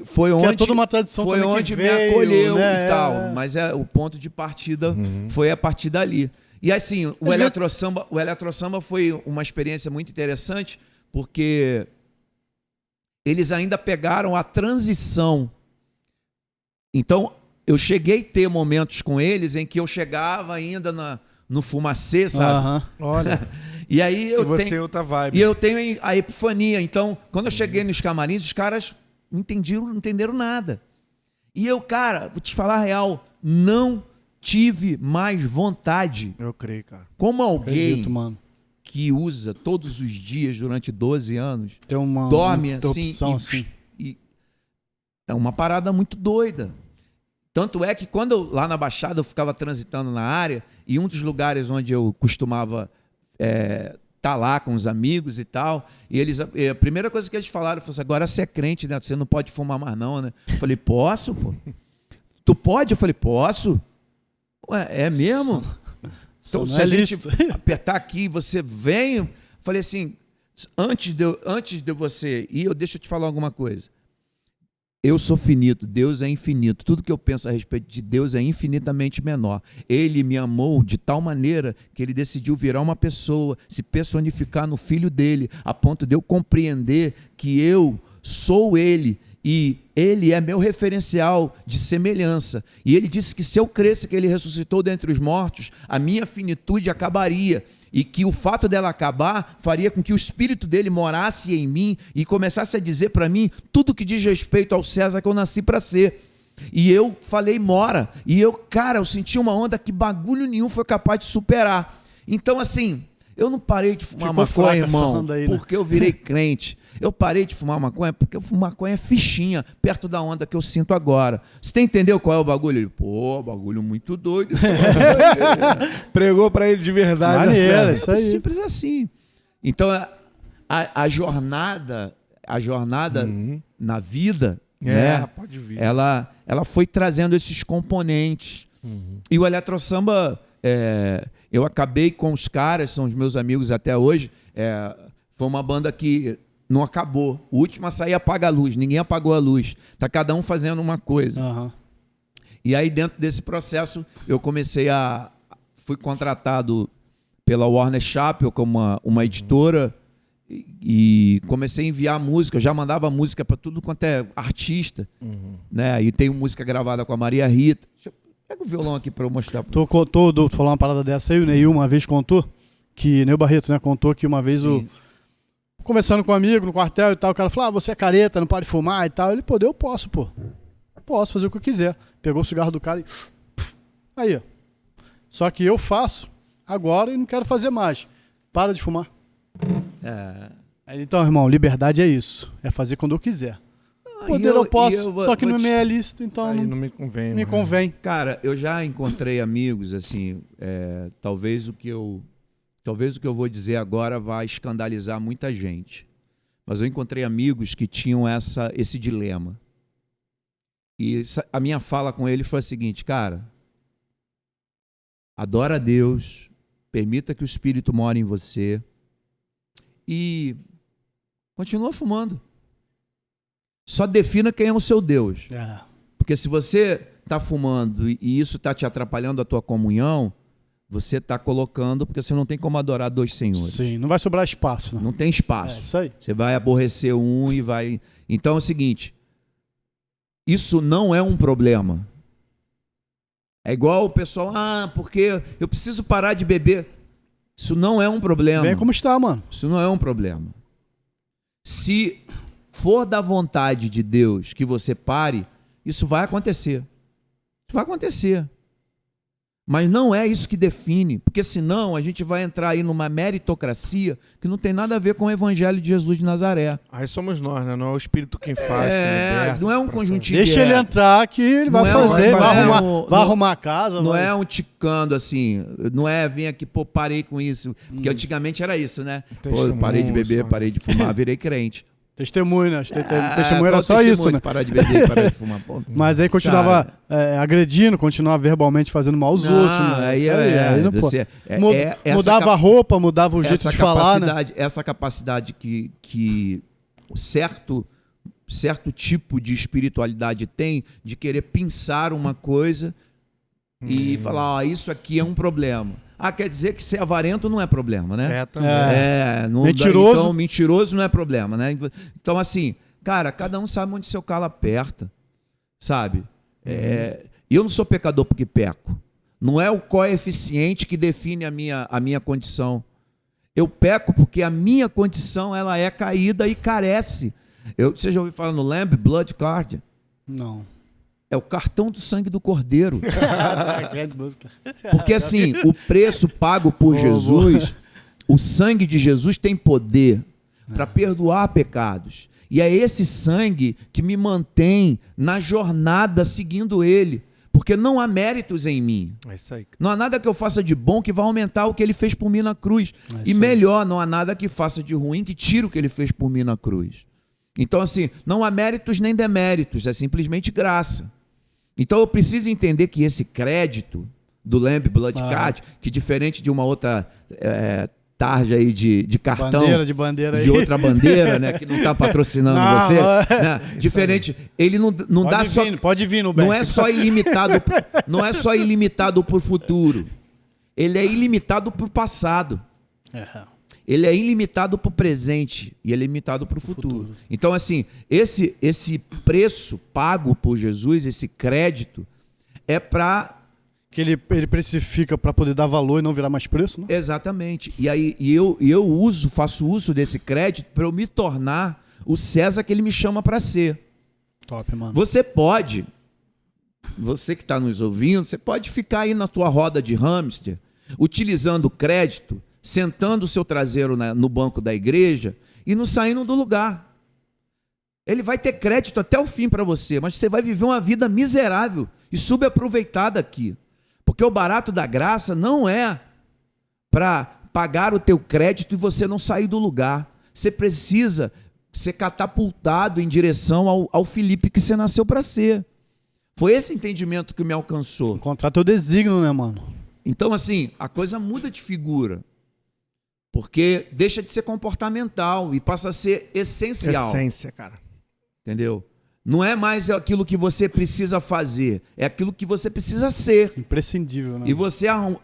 Foi onde é toda uma tradição, foi onde que me acolheu, né? E tal, mas o ponto de partida foi a partir dali. E assim, o Eletro Samba foi uma experiência muito interessante, porque eles ainda pegaram a transição. Então, eu cheguei a ter momentos com eles em que eu chegava ainda no fumacê, sabe? Olha. E aí outra vibe. E eu tenho a epifania. Então, quando eu cheguei nos camarins, os caras não entenderam nada. E eu, cara, vou te falar a real, não tive mais vontade. Eu creio, cara. Como alguém Acredito, mano. que usa todos os dias durante 12 anos, Tem uma dorme interrupção, assim, e é uma parada muito doida. Tanto é que quando eu, lá na Baixada eu ficava transitando na área, e um dos lugares onde eu costumava tá lá com os amigos e tal, e eles, a primeira coisa que eles falaram foi assim, agora você é crente, né? Você não pode fumar mais não, né? Eu falei, posso, pô? Tu pode? Eu falei, posso. Ué, é mesmo? Então, se a gente apertar aqui, você vem... Eu falei assim, antes de você ir, deixa eu te falar alguma coisa. Eu sou finito, Deus é infinito. Tudo que eu penso a respeito de Deus é infinitamente menor. Ele me amou de tal maneira que ele decidiu virar uma pessoa, se personificar no filho dele, a ponto de eu compreender que eu sou ele e ele é meu referencial de semelhança. E ele disse que se eu cresce que ele ressuscitou dentre os mortos, a minha finitude acabaria. E que o fato dela acabar faria com que o espírito dele morasse em mim e começasse a dizer para mim tudo que diz respeito ao César que eu nasci para ser. E eu falei, mora. E eu, cara, eu senti uma onda que bagulho nenhum foi capaz de superar. Então, assim, eu não parei de fumar maconha, irmão, aí, né? Porque eu virei crente. Eu parei de fumar maconha porque maconha é fichinha, perto da onda que eu sinto agora. Você entendeu qual é o bagulho? Ele, pô, bagulho muito doido. Pregou pra ele de verdade. Maneiro, isso aí. Simples assim. Então, a jornada na vida, né, pode vir. ela foi trazendo esses componentes. E o Eletrosamba, eu acabei com os caras, são os meus amigos até hoje, foi uma banda que não acabou. O último a sair apaga a luz, ninguém apagou a luz. Tá cada um fazendo uma coisa. Uhum. E aí, dentro desse processo, eu fui contratado pela Warner Chappell como uma editora e comecei a enviar música. Eu já mandava música para tudo quanto é artista. Né? E tenho música gravada com a Maria Rita. Pega o violão aqui para eu mostrar. Tu falou uma parada dessa aí, o Neil uma vez contou, que Neil Barreto, né, contou que uma vez conversando com um amigo no quartel e tal, o cara falou, você é careta, não pode fumar e tal. Ele, eu posso, pô. Posso fazer o que eu quiser. Pegou o cigarro do cara e... Aí, ó. Só que eu faço agora e não quero fazer mais. Para de fumar. Então, irmão, liberdade é isso. É fazer quando eu quiser. Poder eu posso, só que não me é lícito, então não me convém. Me convém. Cara, eu já encontrei amigos, assim, talvez o que eu vou dizer agora vai escandalizar muita gente. Mas eu encontrei amigos que tinham esse dilema. E a minha fala com ele foi a seguinte, cara, adora a Deus, permita que o Espírito more em você e continua fumando. Só defina quem é o seu Deus. Porque se você está fumando e isso está te atrapalhando a tua comunhão, você está colocando, porque você não tem como adorar dois senhores. Sim, não vai sobrar espaço. Não tem espaço. Isso aí. Você vai aborrecer um e vai... Então é o seguinte, isso não é um problema. É igual o pessoal, porque eu preciso parar de beber. Isso não é um problema. Vem como está, mano. Isso não é um problema. Se for da vontade de Deus que você pare, isso vai acontecer. Isso vai acontecer. Mas não é isso que define, porque senão a gente vai entrar aí numa meritocracia que não tem nada a ver com o Evangelho de Jesus de Nazaré. Aí somos nós, né? Não é o Espírito quem faz. Não é um conjuntinho. Deixa ele entrar que ele vai fazer, vai arrumar a casa. Não é um ticando assim, não é vir aqui, parei com isso. Porque antigamente era isso, né? Parei de beber, parei de fumar, virei crente. Testemunho, né? Testemunho era só isso, né? Parar de beber, parar de fumar. Mas aí continuava agredindo, continuava verbalmente fazendo mal aos outros. Né? Mudava a roupa, mudava o jeito de falar. Né? Essa capacidade que certo tipo de espiritualidade tem de querer pensar uma coisa e falar, isso aqui é um problema. Quer dizer que ser avarento não é problema, né? Também. Mentiroso. Então, mentiroso não é problema, né? Então, assim, cara, cada um sabe onde seu calo aperta, sabe? E eu não sou pecador porque peco. Não é o coeficiente que define a minha condição. Eu peco porque a minha condição ela é caída e carece. Você já ouviu falar no Lamb Blood Card? Não. é o cartão do sangue do Cordeiro. Grande música. Porque assim, o preço pago por Jesus, o sangue de Jesus tem poder para perdoar pecados. E é esse sangue que me mantém na jornada seguindo ele. Porque não há méritos em mim. É isso aí. Não há nada que eu faça de bom que vá aumentar o que ele fez por mim na cruz. E melhor, não há nada que faça de ruim que tire o que ele fez por mim na cruz. Então, assim, não há méritos nem deméritos, é simplesmente graça. Então, eu preciso entender que esse crédito do Lamb Blood Card, que diferente de uma outra tarja aí de cartão, bandeira de outra bandeira, né, que não está patrocinando você, né, diferente, ele não dá vir, só, pode vir no não é só ilimitado, não é só ilimitado por futuro, ele é ilimitado por passado, ele é ilimitado por presente e ele é limitado para o futuro. Então, assim, esse preço pago por Jesus, esse crédito, é para que ele precifica para poder dar valor e não virar mais preço, né? Exatamente. E aí eu faço uso desse crédito para eu me tornar o César que ele me chama para ser. Top, mano. Você que está nos ouvindo, você pode ficar aí na tua roda de hamster, utilizando o crédito, sentando o seu traseiro no banco da igreja e não saindo do lugar. Ele vai ter crédito até o fim para você, mas você vai viver uma vida miserável e subaproveitada aqui. Porque o barato da graça não é para pagar o teu crédito e você não sair do lugar. Você precisa ser catapultado em direção ao Felipe que você nasceu para ser. Foi esse entendimento que me alcançou. Encontrar teu desígnio, né, mano? Então, assim, a coisa muda de figura. Porque deixa de ser comportamental e passa a ser essencial. Essência, cara. Entendeu? Não é mais aquilo que você precisa fazer, é aquilo que você precisa ser. Imprescindível, né?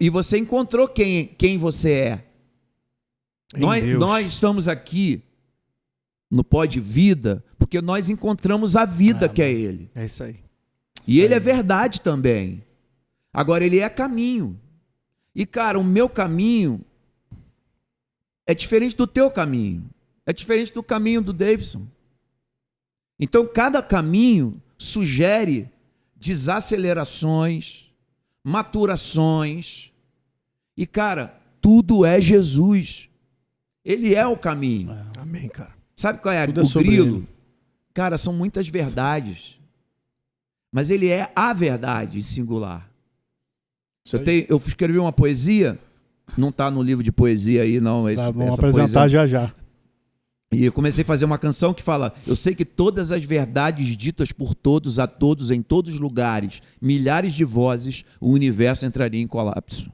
E você encontrou quem você é. Nós estamos aqui no Pod Vida porque nós encontramos a vida que é Ele. É isso aí. E Ele é verdade também. Agora, Ele é caminho. E, cara, o meu caminho é diferente do teu caminho. É diferente do caminho do Davidson. Então, cada caminho sugere desacelerações, maturações. E, cara, tudo é Jesus. Ele é o caminho. Amém, cara. Sabe qual é Tudo o grilo? ele. Cara, são muitas verdades. Mas ele é a verdade em singular. Eu escrevi uma poesia, não está no livro de poesia aí, não. Vamos apresentar poesia. já. E eu comecei a fazer uma canção que fala: eu sei que todas as verdades ditas por todos, a todos, em todos os lugares, milhares de vozes, o universo entraria em colapso.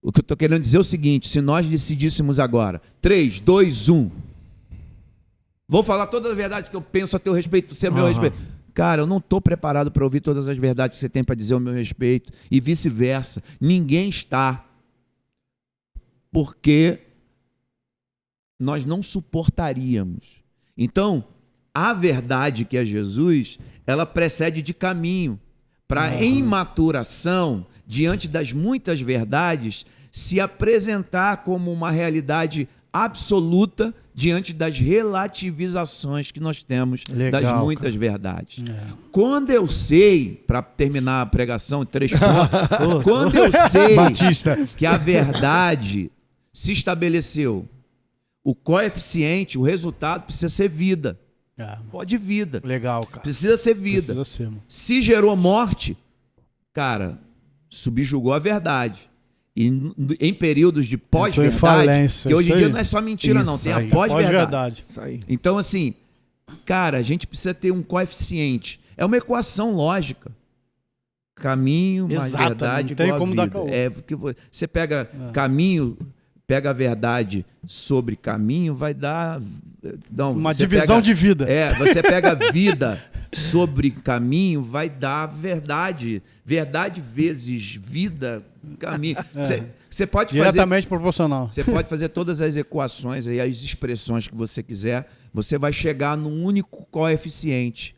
O que eu estou querendo dizer é o seguinte: se nós decidíssemos agora, 3, 2, 1, vou falar todas as verdades que eu penso a teu respeito, você a meu respeito. Cara, eu não estou preparado para ouvir todas as verdades que você tem para dizer ao meu respeito, e vice-versa. Ninguém está. Porque nós não suportaríamos. Então, a verdade que é Jesus, ela precede de caminho. Para em maturação, diante das muitas verdades, se apresentar como uma realidade absoluta diante das relativizações que nós temos das muitas verdades. Quando eu sei, para terminar a pregação em 3 pontos, quando eu sei que a verdade se estabeleceu, o coeficiente, o resultado precisa ser vida. Pode vida. Legal, cara. Precisa ser vida. Precisa ser, mano. Se gerou morte, cara, subjugou a verdade. E em períodos de pós-verdade, que hoje em dia não é só mentira, não, tem a pós-verdade. Isso aí. Então, assim, cara, a gente precisa ter um coeficiente. É uma equação lógica. Caminho mais verdade não tem igual como a dar vida. caô. Porque você pega caminho, pega a verdade sobre caminho, vai dar... Não, uma divisão de vida. Você pega vida sobre caminho, vai dar verdade. Verdade vezes vida, caminho. Você pode diretamente proporcional. Você pode fazer todas as equações aí, as expressões que você quiser. Você vai chegar num único coeficiente.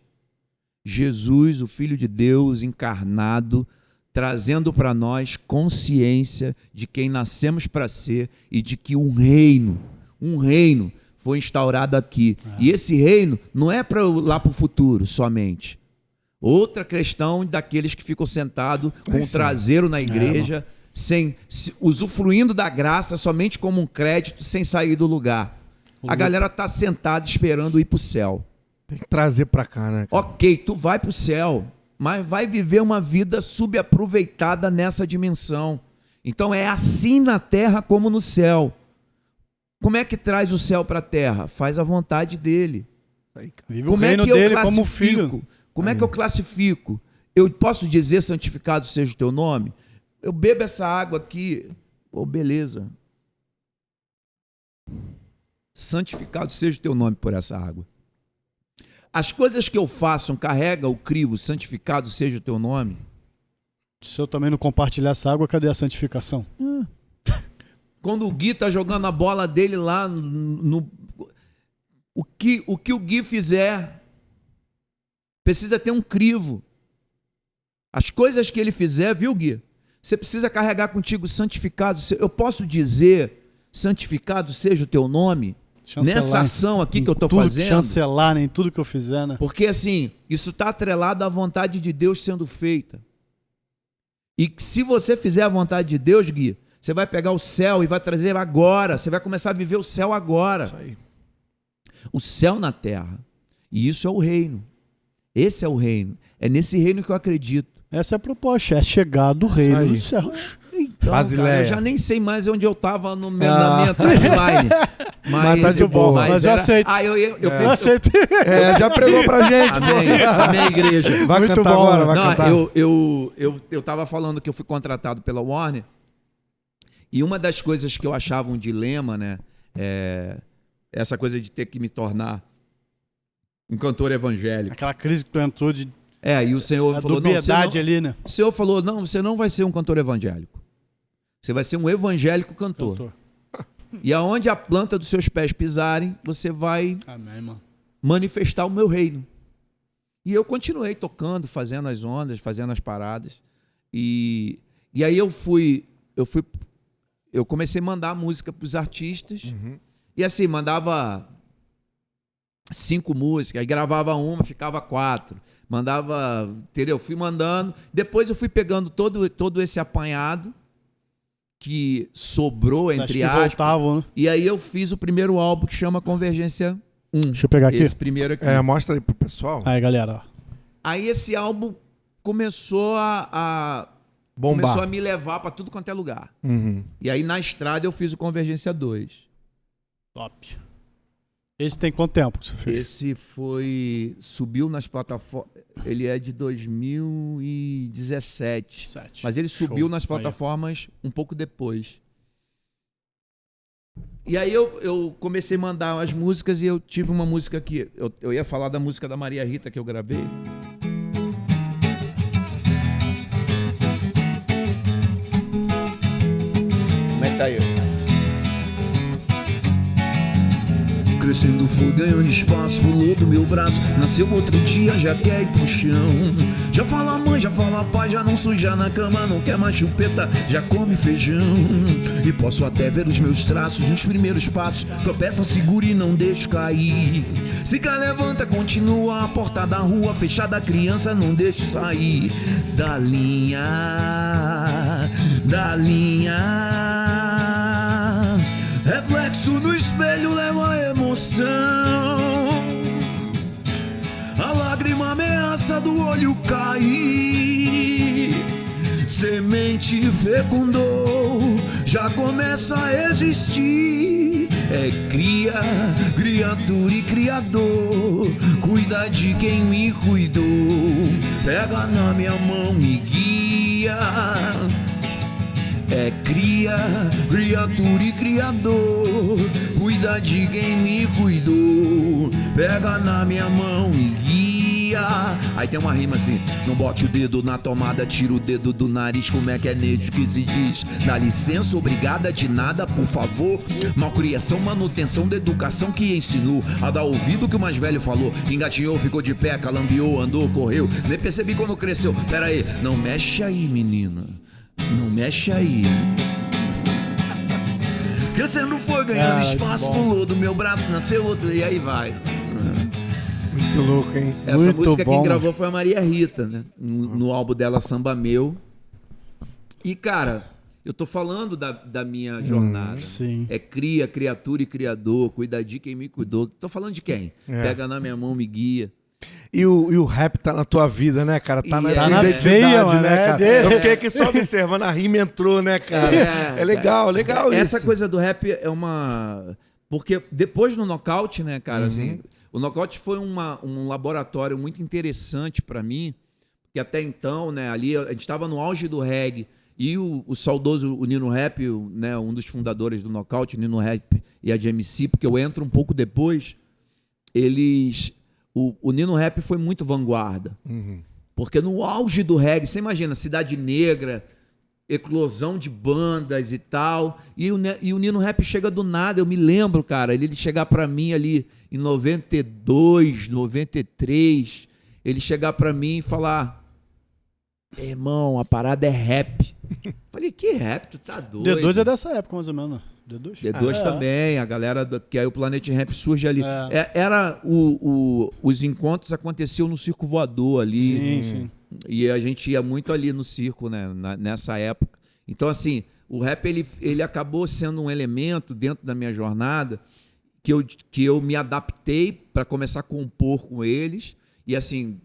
Jesus, o Filho de Deus encarnado, trazendo para nós consciência de quem nascemos para ser e de que um reino foi instaurado aqui. E esse reino não é para lá para o futuro somente. Outra questão daqueles que ficam sentados com o traseiro na igreja, usufruindo da graça somente como um crédito, sem sair do lugar. A galera tá sentada esperando ir pro céu. Tem que trazer pra cá, né, cara? Ok, tu vai pro céu, mas vai viver uma vida subaproveitada nessa dimensão. Então é assim na terra como no céu. Como é que traz o céu para a terra? Faz a vontade dele. Vive o reino dele como filho. Como é que eu classifico? Eu posso dizer santificado seja o teu nome? Eu bebo essa água aqui, beleza. Santificado seja o teu nome por essa água. As coisas que eu faço, carrega o crivo, santificado seja o teu nome. Se eu também não compartilhar essa água, cadê a santificação? Quando o Gui tá jogando a bola dele lá o que o Gui fizer precisa ter um crivo. As coisas que ele fizer, viu, Gui? Você precisa carregar contigo santificado. Eu posso dizer santificado seja o teu nome? Chancelar, nessa ação aqui que eu estou fazendo. Chancelar em tudo que eu fizer, né? Porque assim, isso está atrelado à vontade de Deus sendo feita. E se você fizer a vontade de Deus, Gui, você vai pegar o céu e vai trazer agora. Você vai começar a viver o céu agora. Isso aí. O céu na terra. E isso é o reino. Esse é o reino. É nesse reino que eu acredito. Essa é a proposta. É chegar do reino dos céus. Então, cara, eu já nem sei mais onde eu estava na minha timeline. Mas tá de boa. Mas eu aceito. Eu aceito. Já pregou pra gente. Amém, igreja. Vai muito cantar bom. Agora, vai cantar. Eu tava falando que eu fui contratado pela Warner. E uma das coisas que eu achava um dilema, né? Essa coisa de ter que me tornar um cantor evangélico. Aquela crise que tu entrou de... E o Senhor falou... dubiedade ali, né? O Senhor falou, não, você não vai ser um cantor evangélico. Você vai ser um evangélico cantor. E aonde a planta dos seus pés pisarem, você vai manifestar o meu reino. E eu continuei tocando, fazendo as ondas, fazendo as paradas. E aí eu comecei a mandar música para os artistas. E assim, mandava 5 músicas, aí gravava uma, ficava 4. Mandava, entendeu? Fui mandando. Depois eu fui pegando todo esse apanhado que sobrou, entre aspas. Voltavam, né? E aí eu fiz o primeiro álbum que chama Convergência 1. Deixa eu pegar aqui. Esse primeiro aqui. Mostra aí pro pessoal. Aí, galera. Aí esse álbum começou a bombar. Começou a me levar para tudo quanto é lugar. E aí na estrada eu fiz o Convergência 2. Top. Esse tem quanto tempo que você fez? Esse subiu nas plataformas, ele é de 2017, mas ele subiu nas plataformas um pouco depois. E aí eu comecei a mandar as músicas e eu tive uma música que, eu ia falar da música da Maria Rita que eu gravei. Como é que tá aí? Crescendo fui ganhando espaço, pulou do meu braço. Nasceu outro dia, já quer ir pro chão. Já fala mãe, já fala pai, já não suja na cama, não quer mais chupeta, já come feijão. E posso até ver os meus traços nos primeiros passos. Tropeça, segura e não deixo cair. Se quer levanta, continua a porta da rua fechada, a criança não deixa sair. Da linha. Reflexo no espelho leva a emoção. A lágrima ameaça do olho cair. Semente fecundou, já começa a existir. É criatura e criador. Cuida de quem me cuidou. Pega na minha mão e guia. É criatura e criador. Cuida de quem me cuidou. Pega na minha mão e guia. Aí tem uma rima assim: não bote o dedo na tomada, tira o dedo do nariz. Como é que é nisso que se diz? Dá licença, obrigada, de nada, por favor. Malcriação, manutenção da educação que ensinou a dar ouvido que o mais velho falou. Engatinhou, ficou de pé, calambiou, andou, correu. Nem percebi quando cresceu. Pera aí, não mexe aí, menina. Não mexe aí. Crescendo foi, ganhando espaço, pulou do meu braço, nasceu outro, e aí vai. Muito louco, hein? Essa Muito música bom, quem gravou foi a Maria Rita, né? No álbum dela, Samba Meu. E, cara, eu tô falando da minha jornada. sim. É cria, criatura e criador, cuida de quem me cuidou. Tô falando de quem? É. Pega na minha mão, me guia. E o rap tá na tua vida, né, cara? Tá E na é- tua tá na identidade, veia, mano, né, é cara? dele. Eu fiquei aqui só observando, a rima entrou, né, cara? É legal, legal Essa isso. coisa do rap é uma... Porque depois do nocaute, né, cara, assim... O nocaute foi um laboratório muito interessante pra mim, porque até então, né, ali a gente estava no auge do reggae, e o saudoso o Nino Rap, né, um dos fundadores do nocaute, o Nino Rap e a GMC, porque eu entro um pouco depois, o Nino Rap foi muito vanguarda. Porque no auge do reggae, você imagina, Cidade Negra, eclosão de bandas e tal, e o Nino Rap chega do nada, eu me lembro, cara, ele chegar pra mim ali em 92, 93, ele chegar pra mim e falar: irmão, a parada é rap. Falei, que rap? Tu tá doido? D2 é dessa época, mais ou menos. D2? D2 também, a galera que aí o Planet Rap surge ali. Os encontros aconteciam no Circo Voador ali. Sim. E a gente ia muito ali no circo, né, nessa época. Então, assim, o rap ele acabou sendo um elemento dentro da minha jornada que eu me adaptei para começar a compor com eles. E, assim,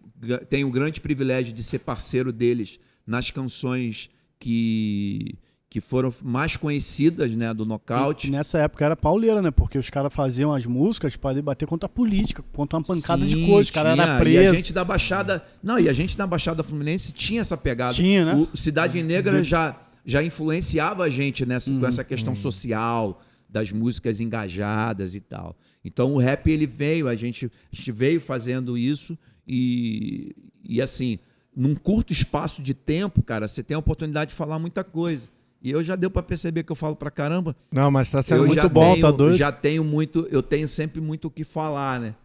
tenho o grande privilégio de ser parceiro deles nas canções que foram mais conhecidas, né, do nocaute. E nessa época era pauleira, né? Porque os caras faziam as músicas para bater contra a política, contra uma pancada de coisa. O cara era preso. E a gente da Baixada... Não, e a gente da Baixada Fluminense tinha essa pegada. Tinha, né? O Cidade Negra já influenciava a gente com essa questão social, das músicas engajadas e tal. Então o rap, ele veio, a gente veio fazendo isso e assim, num curto espaço de tempo, cara, você tem a oportunidade de falar muita coisa. E eu já deu para perceber que eu falo pra caramba. Não, mas tá sendo Eu muito já bom, tenho, tá doido? Eu tenho sempre muito o que falar, né?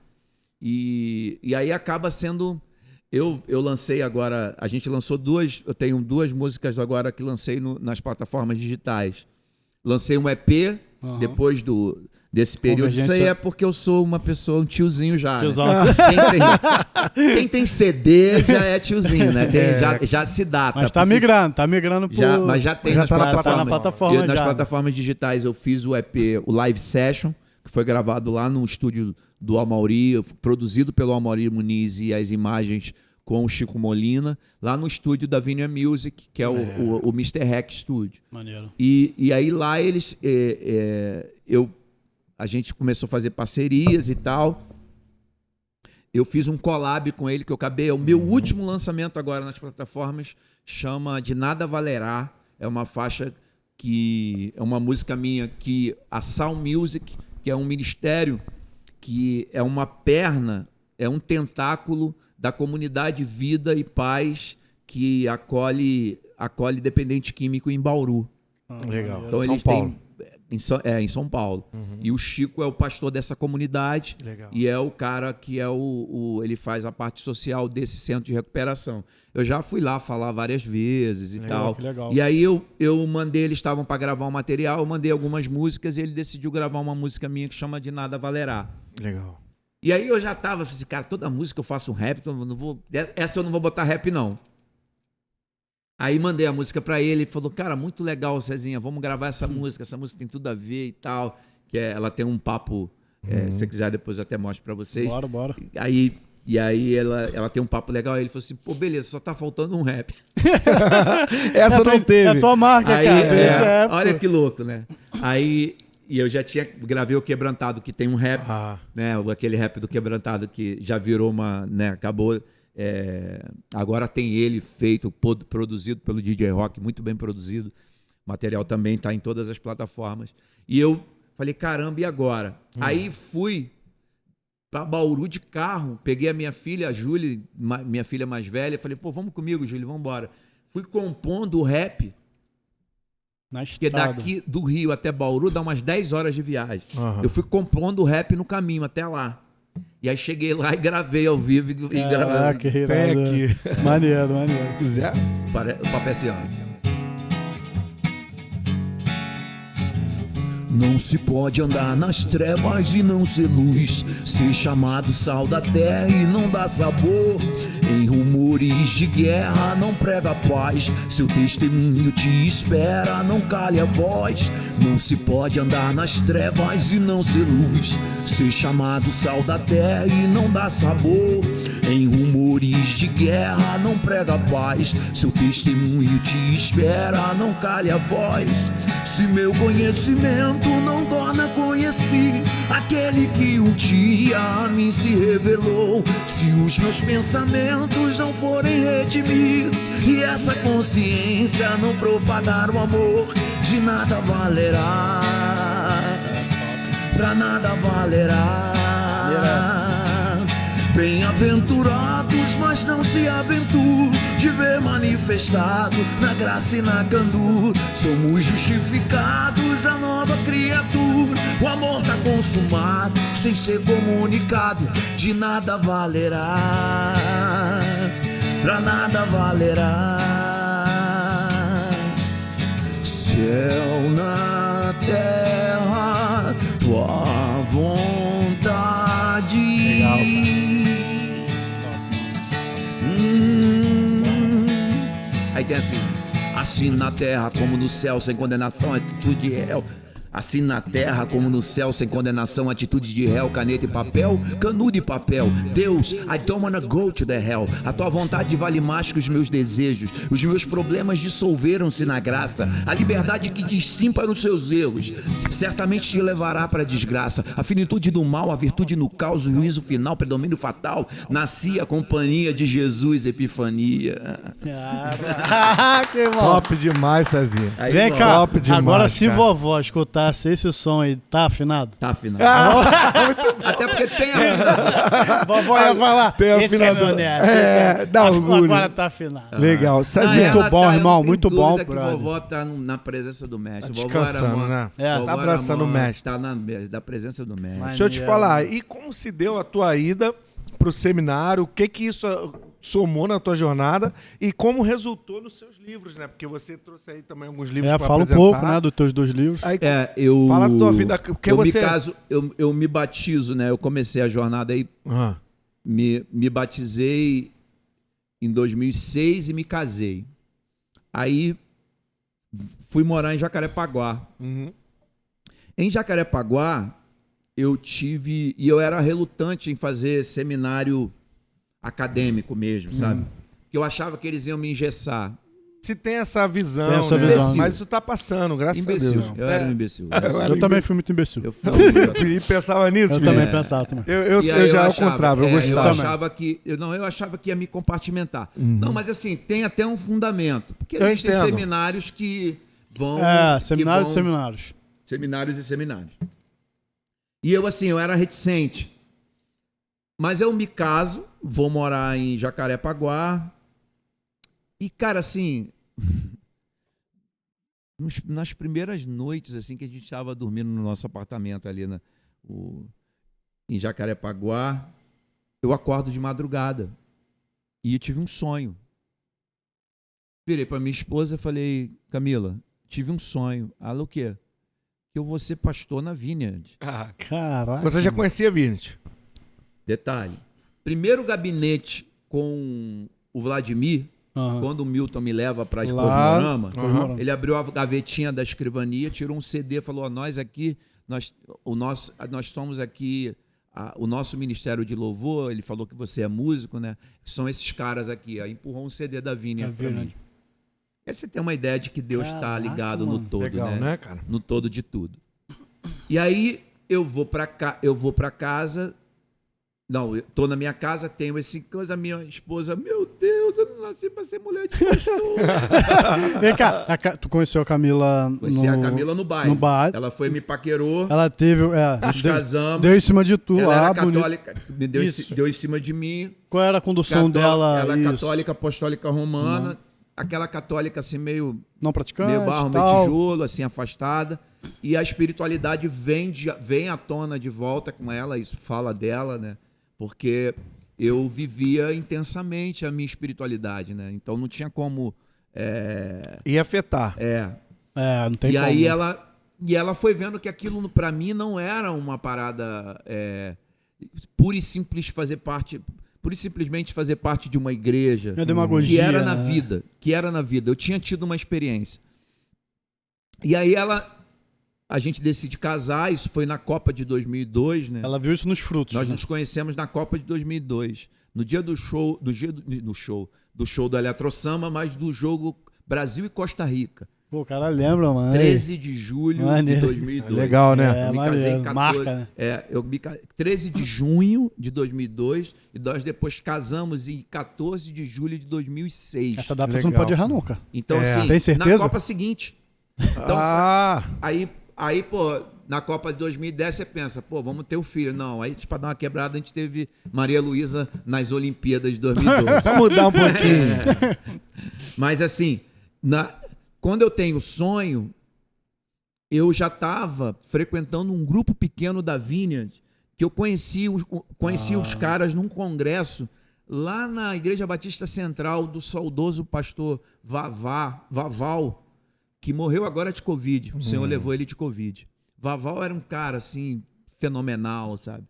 E aí acaba sendo... Eu lancei agora... A gente lançou eu tenho 2 músicas agora que lancei nas plataformas digitais. Lancei um EP depois desse período. Isso aí é porque eu sou uma pessoa, um tiozinho já, Tiozão. né? Quem tem CD já é tiozinho, né? Já se data. Mas tá migrando pro... Mas já tem já nas tá na plataformas. plataforma Nas já, plataformas digitais eu fiz o EP, o Live Session, que foi gravado lá no estúdio do Amauri, produzido pelo Amauri Muniz, e as imagens com o Chico Molina, lá no estúdio da Vineyard Music, que é o Mr. Hack Studio. Maneiro. E aí lá eles... a gente começou a fazer parcerias e tal. Eu fiz um collab com ele, que eu acabei... O meu último lançamento agora nas plataformas chama De Nada Valerá. É uma faixa que... É uma música minha que a Sound Music, que é um ministério, que é uma perna, é um tentáculo da comunidade Vida e Paz, que acolhe dependente químico em Bauru. Legal. Então eles têm... em São Paulo. E o Chico é o pastor dessa comunidade. Legal. E é o cara que é ele faz a parte social desse centro de recuperação. Eu já fui lá falar várias vezes e tal. Que legal. E aí eu mandei, eles estavam para gravar um material, eu mandei algumas músicas e ele decidiu gravar uma música minha que chama De Nada Valerá. Legal. E aí eu já tava, falei assim, cara, toda música eu faço um rap, então essa eu não vou botar rap não. Aí mandei a música pra ele e falou, cara, muito legal, Cezinha, vamos gravar essa música tem tudo a ver e tal. Ela tem um papo, se você quiser depois eu até mostro pra vocês. Bora. E aí ela tem um papo legal, aí ele falou assim, pô, beleza, só tá faltando um rap. Essa não teve. É a tua marca, Aí, cara. olha que louco, né? Aí... E eu já gravei o Quebrantado, que tem um rap, né? Aquele rap do Quebrantado que já virou uma, né? Acabou. Agora tem ele feito, produzido pelo DJ Rock, muito bem produzido. O material também está em todas as plataformas. E eu falei, caramba, e agora? Aí fui para Bauru de carro, peguei a minha filha, a Júlia, minha filha mais velha, falei, pô, vamos comigo, Júlia, vamos embora. Fui compondo o rap. Porque daqui do Rio até Bauru dá umas 10 horas de viagem. Eu fui compondo o rap no caminho até lá. E aí cheguei lá e gravei ao vivo e gravei. Que tem aqui. Maneiro. Zé. O papo é assim, ó. Não se pode andar nas trevas e não ser luz, ser chamado sal da terra e não dar sabor. Em rumores de guerra não prega paz, seu testemunho te espera, não cale a voz. Não se pode andar nas trevas e não ser luz, ser chamado sal da terra e não dar sabor. Em rumores de guerra não prega paz, seu testemunho te espera, não cale a voz. Se meu conhecimento não torna conhecido aquele que um dia a mim se revelou, se os meus pensamentos não forem redimidos e essa consciência não propagar o amor, de nada valerá, pra nada valerá. Bem-aventurados, mas não se aventuram de ver manifestado na graça e na candura. Somos justificados, a nova criatura. O amor tá consumado, sem ser comunicado. De nada valerá, pra nada valerá. Céu na terra, tua vontade. Legal, Aí tem assim na terra como no céu, sem condenação, atitude de réu. Assim na terra como no céu, sem condenação, atitude de réu, caneta e papel, canudo e papel. Deus, I don't wanna go to the hell. A tua vontade vale mais que os meus desejos. Os meus problemas dissolveram-se na graça. A liberdade que diz sim para os seus erros certamente te levará para a desgraça. A finitude do mal, a virtude no caos, o juízo final, predomínio fatal. Nasci a companhia de Jesus, epifania. Caraca, irmão. Top demais, Cezinha. Aí, Vem ó, cá, top demais, agora se cara. vovó escutasse esse som aí, tá afinado? Tá afinado. Até porque tem Vovó ia falar, Tem esse é afinador. meu neto. Dá esse orgulho. Agora tá afinado. Legal. Cezinha. Muito bom, irmão, muito bom, que brother. vovó tá na presença do mestre. Tá Vovó era descansando, mó- né? É, vovó tá era abraçando mó- o mestre. Tá da presença do mestre. Mas- Deixa eu te falar, e como se deu a tua ida pro seminário? O que isso somou na tua jornada e como resultou nos seus livros, né? Porque você trouxe aí também alguns livros pra Fala um apresentar. pouco, né, dos teus 2 livros. Aí, Eu... Fala da tua vida, porque eu você- me caso, eu me batizo, né? Eu comecei a jornada aí, Ah, me batizei em 2006 e me casei. Aí fui morar em Jacarepaguá. uhum. Em Jacarepaguá, e eu era relutante em fazer seminário acadêmico mesmo, sabe? Porque eu achava que eles iam me engessar. Se tem essa visão, Tem essa né? visão. Mas isso tá passando, graças Imbecil. a Deus. Eu era um imbecil. Eu também fui muito imbecil. Eu fui E pensava nisso, Eu filho? também pensava também. Eu E aí já ao achava- contrário, eu eu gostava. achava que eu achava que ia me compartimentar. Não, mas assim, tem até um fundamento. Porque Eu existem entendo. seminários que vão. Seminários que e vão- seminários. Seminários e seminários. E eu era reticente. Mas eu me caso, vou morar em Jacarepaguá. E, cara, assim. Nas primeiras noites, assim, que a gente estava dormindo no nosso apartamento ali em Jacarepaguá, eu acordo de madrugada. E eu tive um sonho. Virei para minha esposa e falei, Camila, tive um sonho. Ela, o quê? Que eu vou ser pastor na Vineyard. Ah, Caraca. você já conhecia Vinicius? Detalhe. Primeiro gabinete com o Vladimir, Aham. quando o Milton me leva para Lá- Cosmorama, Aham. ele abriu a gavetinha da escrivania, tirou um CD, falou, nós aqui, nós somos aqui, o nosso ministério de louvor, ele falou que você é músico, né? São esses caras aqui. Aí empurrou um CD da Vineyard para mim. Aí você tem uma ideia de que Deus está Caraca, ligado no mano. todo, Legal, né, cara? No todo de tudo. E aí eu vou para casa. Não, eu tô na minha casa, tenho esse coisa, minha esposa, meu Deus, eu não nasci para ser mulher de pastor. Vem cá, tu conheceu a Camila Conheci a Camila no baile. no baile. Ela foi me paquerou, Ela teve. nos casamos. Deu em cima de tu Ela lá, era bonito. católica, Isso. deu em cima de mim. Qual era a condução dela? Ela é Isso. católica, apostólica romana. Aquela católica assim, meio Não praticante, meio barro, meio tal. tijolo, assim, afastada. E a espiritualidade vem à tona de volta com ela, isso fala dela, né? Porque eu vivia intensamente a minha espiritualidade, né? Então não tinha como... Ia afetar. Não tem E como. aí ela E ela foi vendo que aquilo, para mim, não era uma parada pura e simples pura e simplesmente fazer parte de uma igreja. É demagogia. Que era na vida. Que era na vida. Eu tinha tido uma experiência. E aí a gente decide casar, isso foi na Copa de 2002, né? Ela viu isso nos frutos. Nós né? nos conhecemos na Copa de 2002. No dia do show, do show do Eletrosamba, mas do jogo Brasil e Costa Rica. Pô, o cara lembra, mano. 13 de julho Maneiro. de 2002. Legal, né? Eu me casei em 14, marca, né? 13 de junho de 2002 e nós depois casamos em 14 de julho de 2006. Essa data Legal. você não pode errar nunca. Então, assim, Tem certeza? na Copa seguinte. Então, aí, pô, na Copa de 2010 você pensa, pô, vamos ter o filho. Não, aí pra dar uma quebrada a gente teve Maria Luísa nas Olimpíadas de 2012. Pra mudar um pouquinho. Mas assim, quando eu tenho sonho, eu já estava frequentando um grupo pequeno da Vineyard, que eu conheci os caras num congresso lá na Igreja Batista Central do saudoso pastor Vaval, que morreu agora de Covid. O Senhor levou ele de Covid. Vaval era um cara, assim, fenomenal, sabe?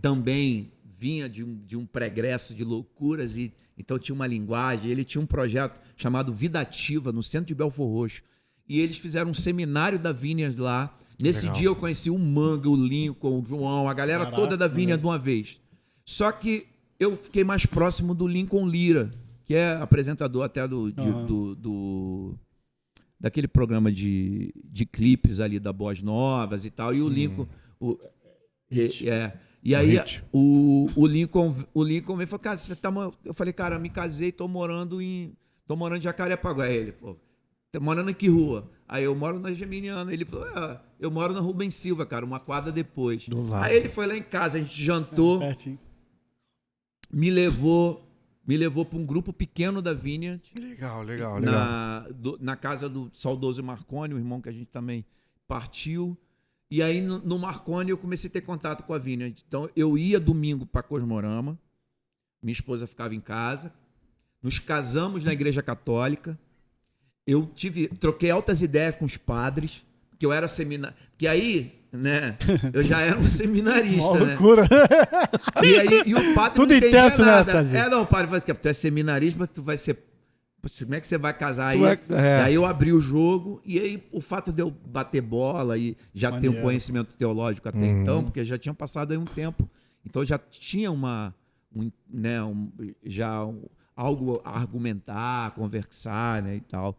Também vinha de um pregresso de loucuras, e então tinha uma linguagem. Ele tinha um projeto chamado Vida Ativa, no centro de Belfor Roxo. E eles fizeram um seminário da Vineyard lá. Nesse dia eu conheci o Manga, o Lincoln, o João, a galera toda da Vineyard de uma vez. Só que eu fiquei mais próximo do Lincoln Lira, que é apresentador até daquele programa de clipes ali da Boas Novas e tal. E o Lincoln... E aí o Lincoln veio e falou, cara, você tá... Eu falei, cara, eu me casei, tô morando em Jacarepaguá. Ele, pô, tá morando em que rua? Aí eu moro na Geminiana. Ele falou, eu moro na Rubens Silva, cara, uma quadra depois. Aí ele foi lá em casa, a gente jantou, me levou para um grupo pequeno da Vineyard. Legal. Na casa do saudoso Marconi, o irmão que a gente também partiu. E aí, no Marconi, eu comecei a ter contato com a Vineyard. Então, eu ia domingo para Cosmorama, minha esposa ficava em casa, nos casamos na Igreja Católica, eu troquei altas ideias com os padres, que eu era seminarista, que aí, né, eu já era um seminarista, né? Loucura. E o padre Tudo não entendia intenso, nada. né, Cezinha? Não, o padre falou que tu é seminarista, mas tu vai ser... Como é que você vai casar aí? É. Aí eu abri o jogo, e aí o fato de eu bater bola e já ter um conhecimento teológico até então, porque já tinha passado aí um tempo, então eu já tinha algo a argumentar, conversar, né, e tal.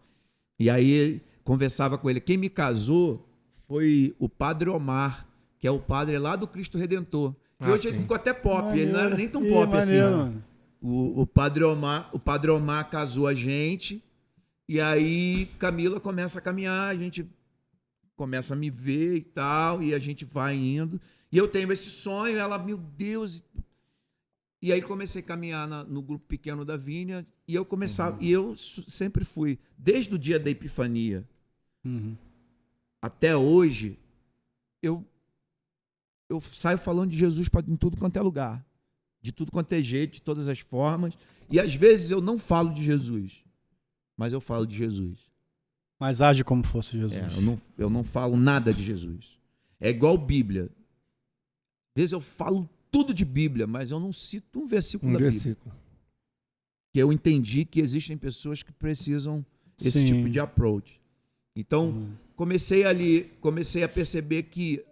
E aí conversava com ele. Quem me casou foi o Padre Omar, que é o padre lá do Cristo Redentor. E hoje ele ficou até pop, ele não era nem tão pop assim. Mano. O Padre Omar casou a gente, e aí Camila começa a caminhar, a gente começa a me ver e tal, e a gente vai indo. E eu tenho esse sonho, ela, meu Deus. E aí comecei a caminhar no grupo pequeno da Vineyard, e eu começava, e eu sempre fui, desde o dia da Epifania até hoje, eu saio falando de Jesus em tudo quanto é lugar. De tudo quanto é jeito, de todas as formas. E às vezes eu não falo de Jesus, mas eu falo de Jesus. Mas age como fosse Jesus. Eu não falo nada de Jesus. É igual Bíblia. Às vezes eu falo tudo de Bíblia, mas eu não cito um versículo da Bíblia. Que eu entendi que existem pessoas que precisam desse tipo de approach. Então, comecei a perceber que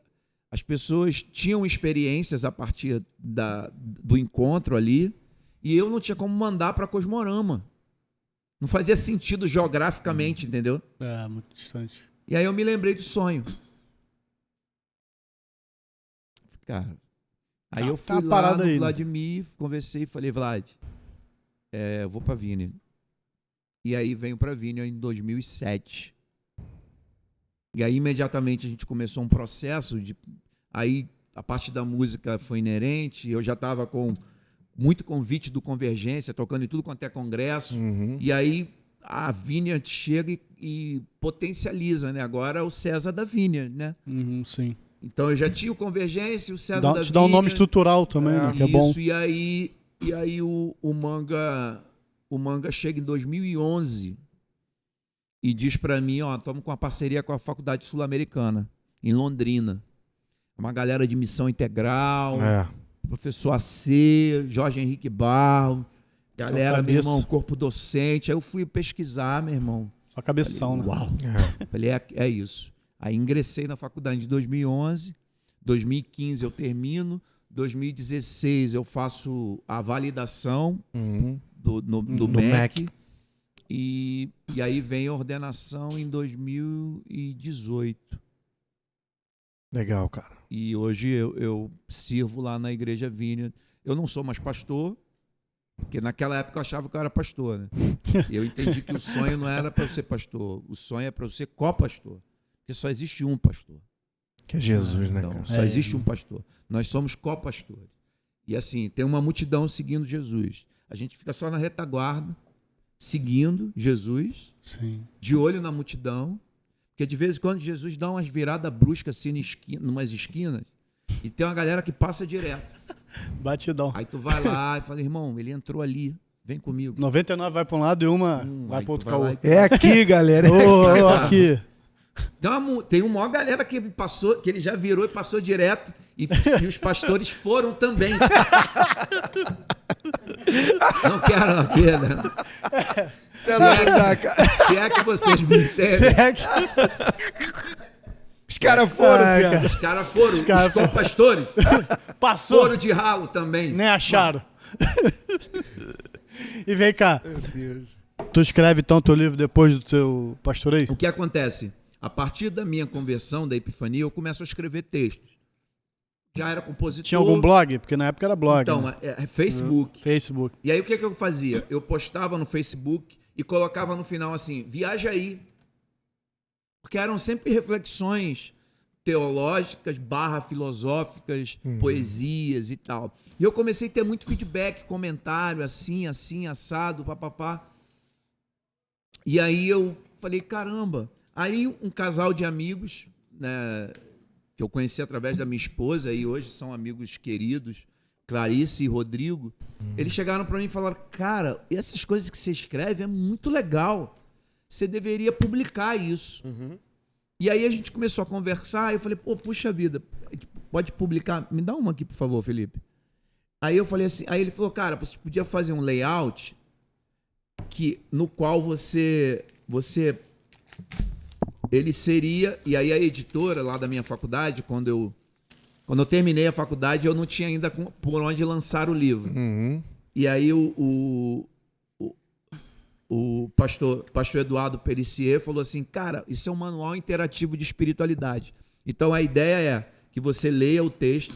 as pessoas tinham experiências a partir do encontro ali, e eu não tinha como mandar para Cosmorama. Não fazia sentido geograficamente, entendeu? É, muito distante. E aí eu me lembrei do sonho. Cara, aí eu fui lá no Vladimir, conversei e falei, Vlad, eu vou para Vineyard. E aí venho para Vineyard em 2007. E aí imediatamente a gente começou um processo de... Aí a parte da música foi inerente, eu já estava com muito convite do Convergência, tocando em tudo quanto é congresso, e aí a Vineyard chega e potencializa, né? Agora é o César da Vineyard, né? Sim. Então eu já tinha o Convergência e o César da Vineyard. Te dá um nome estrutural também, né? Que é bom. Isso, e aí o Manga chega em 2011 e diz para mim, estamos com uma parceria com a Faculdade Sul-Americana. em Londrina. Uma galera de missão integral, É. professor AC, Jorge Henrique Barro, galera, meu cabeça. irmão, corpo docente. Aí eu fui pesquisar, meu irmão. Só cabeção, né? Uau! É. Falei, é isso. Aí ingressei na faculdade em 2011, 2015 eu termino, 2016 eu faço a validação Uhum. do Do MEC. MEC. E aí vem a ordenação em 2018. Legal, cara. E hoje eu sirvo lá na Igreja Vineyard. Eu não sou mais pastor, porque naquela época eu achava que eu era pastor, né? Eu entendi que o sonho não era para eu ser pastor, o sonho é para eu ser co-pastor. Porque só existe um pastor. Que é Jesus, né, Então, cara? só existe um pastor. Nós somos co-pastores. E assim, tem uma multidão seguindo Jesus. A gente fica só na retaguarda, seguindo Jesus, Sim. de olho na multidão, porque de vez em quando Jesus dá umas viradas bruscas assim numas esquinas, e tem uma galera que passa direto. Batidão. Aí tu vai lá e fala, irmão, ele entrou ali, vem comigo. 99 vai pra um lado e uma vai aí pro outro tu vai lá caô. e- É aqui, galera. Ô, aqui. Tem uma maior galera que passou, que ele já virou e passou direto, e os pastores foram também. Não quero aqui, né? Se é que vocês me entendem. Os caras foram, Ai, Zé. cara. Os caras foram, caras os co-pastores Passou, foram de ralo também. nem acharam. E vem cá, Meu Deus. tu escreve então teu livro depois do teu pastoreio? O que acontece? A partir da minha conversão, da epifania, eu começo a escrever textos. Já era compositor. Tinha algum blog? Porque na época era blog. Então, né? é Facebook. Facebook. E aí o que eu fazia? Eu postava no Facebook e colocava no final assim, viaja aí. Porque eram sempre reflexões teológicas, filosóficas, poesias e tal. E eu comecei a ter muito feedback, comentário, assim, assado, papapá. E aí eu falei, caramba. Aí um casal de amigos, né, que eu conheci através da minha esposa e hoje são amigos queridos, Clarice e Rodrigo, eles chegaram para mim e falaram, cara, essas coisas que você escreve é muito legal, você deveria publicar isso. E aí a gente começou a conversar, e eu falei, pô, puxa vida, pode publicar? Me dá uma aqui, por favor, Felipe. Aí eu falei assim, aí ele falou, cara, você podia fazer um layout no qual ele seria, e aí a editora lá da minha faculdade, quando eu terminei a faculdade, eu não tinha ainda por onde lançar o livro. E aí o pastor Eduardo Pericier falou assim, cara, isso é um manual interativo de espiritualidade. Então a ideia é que você leia o texto,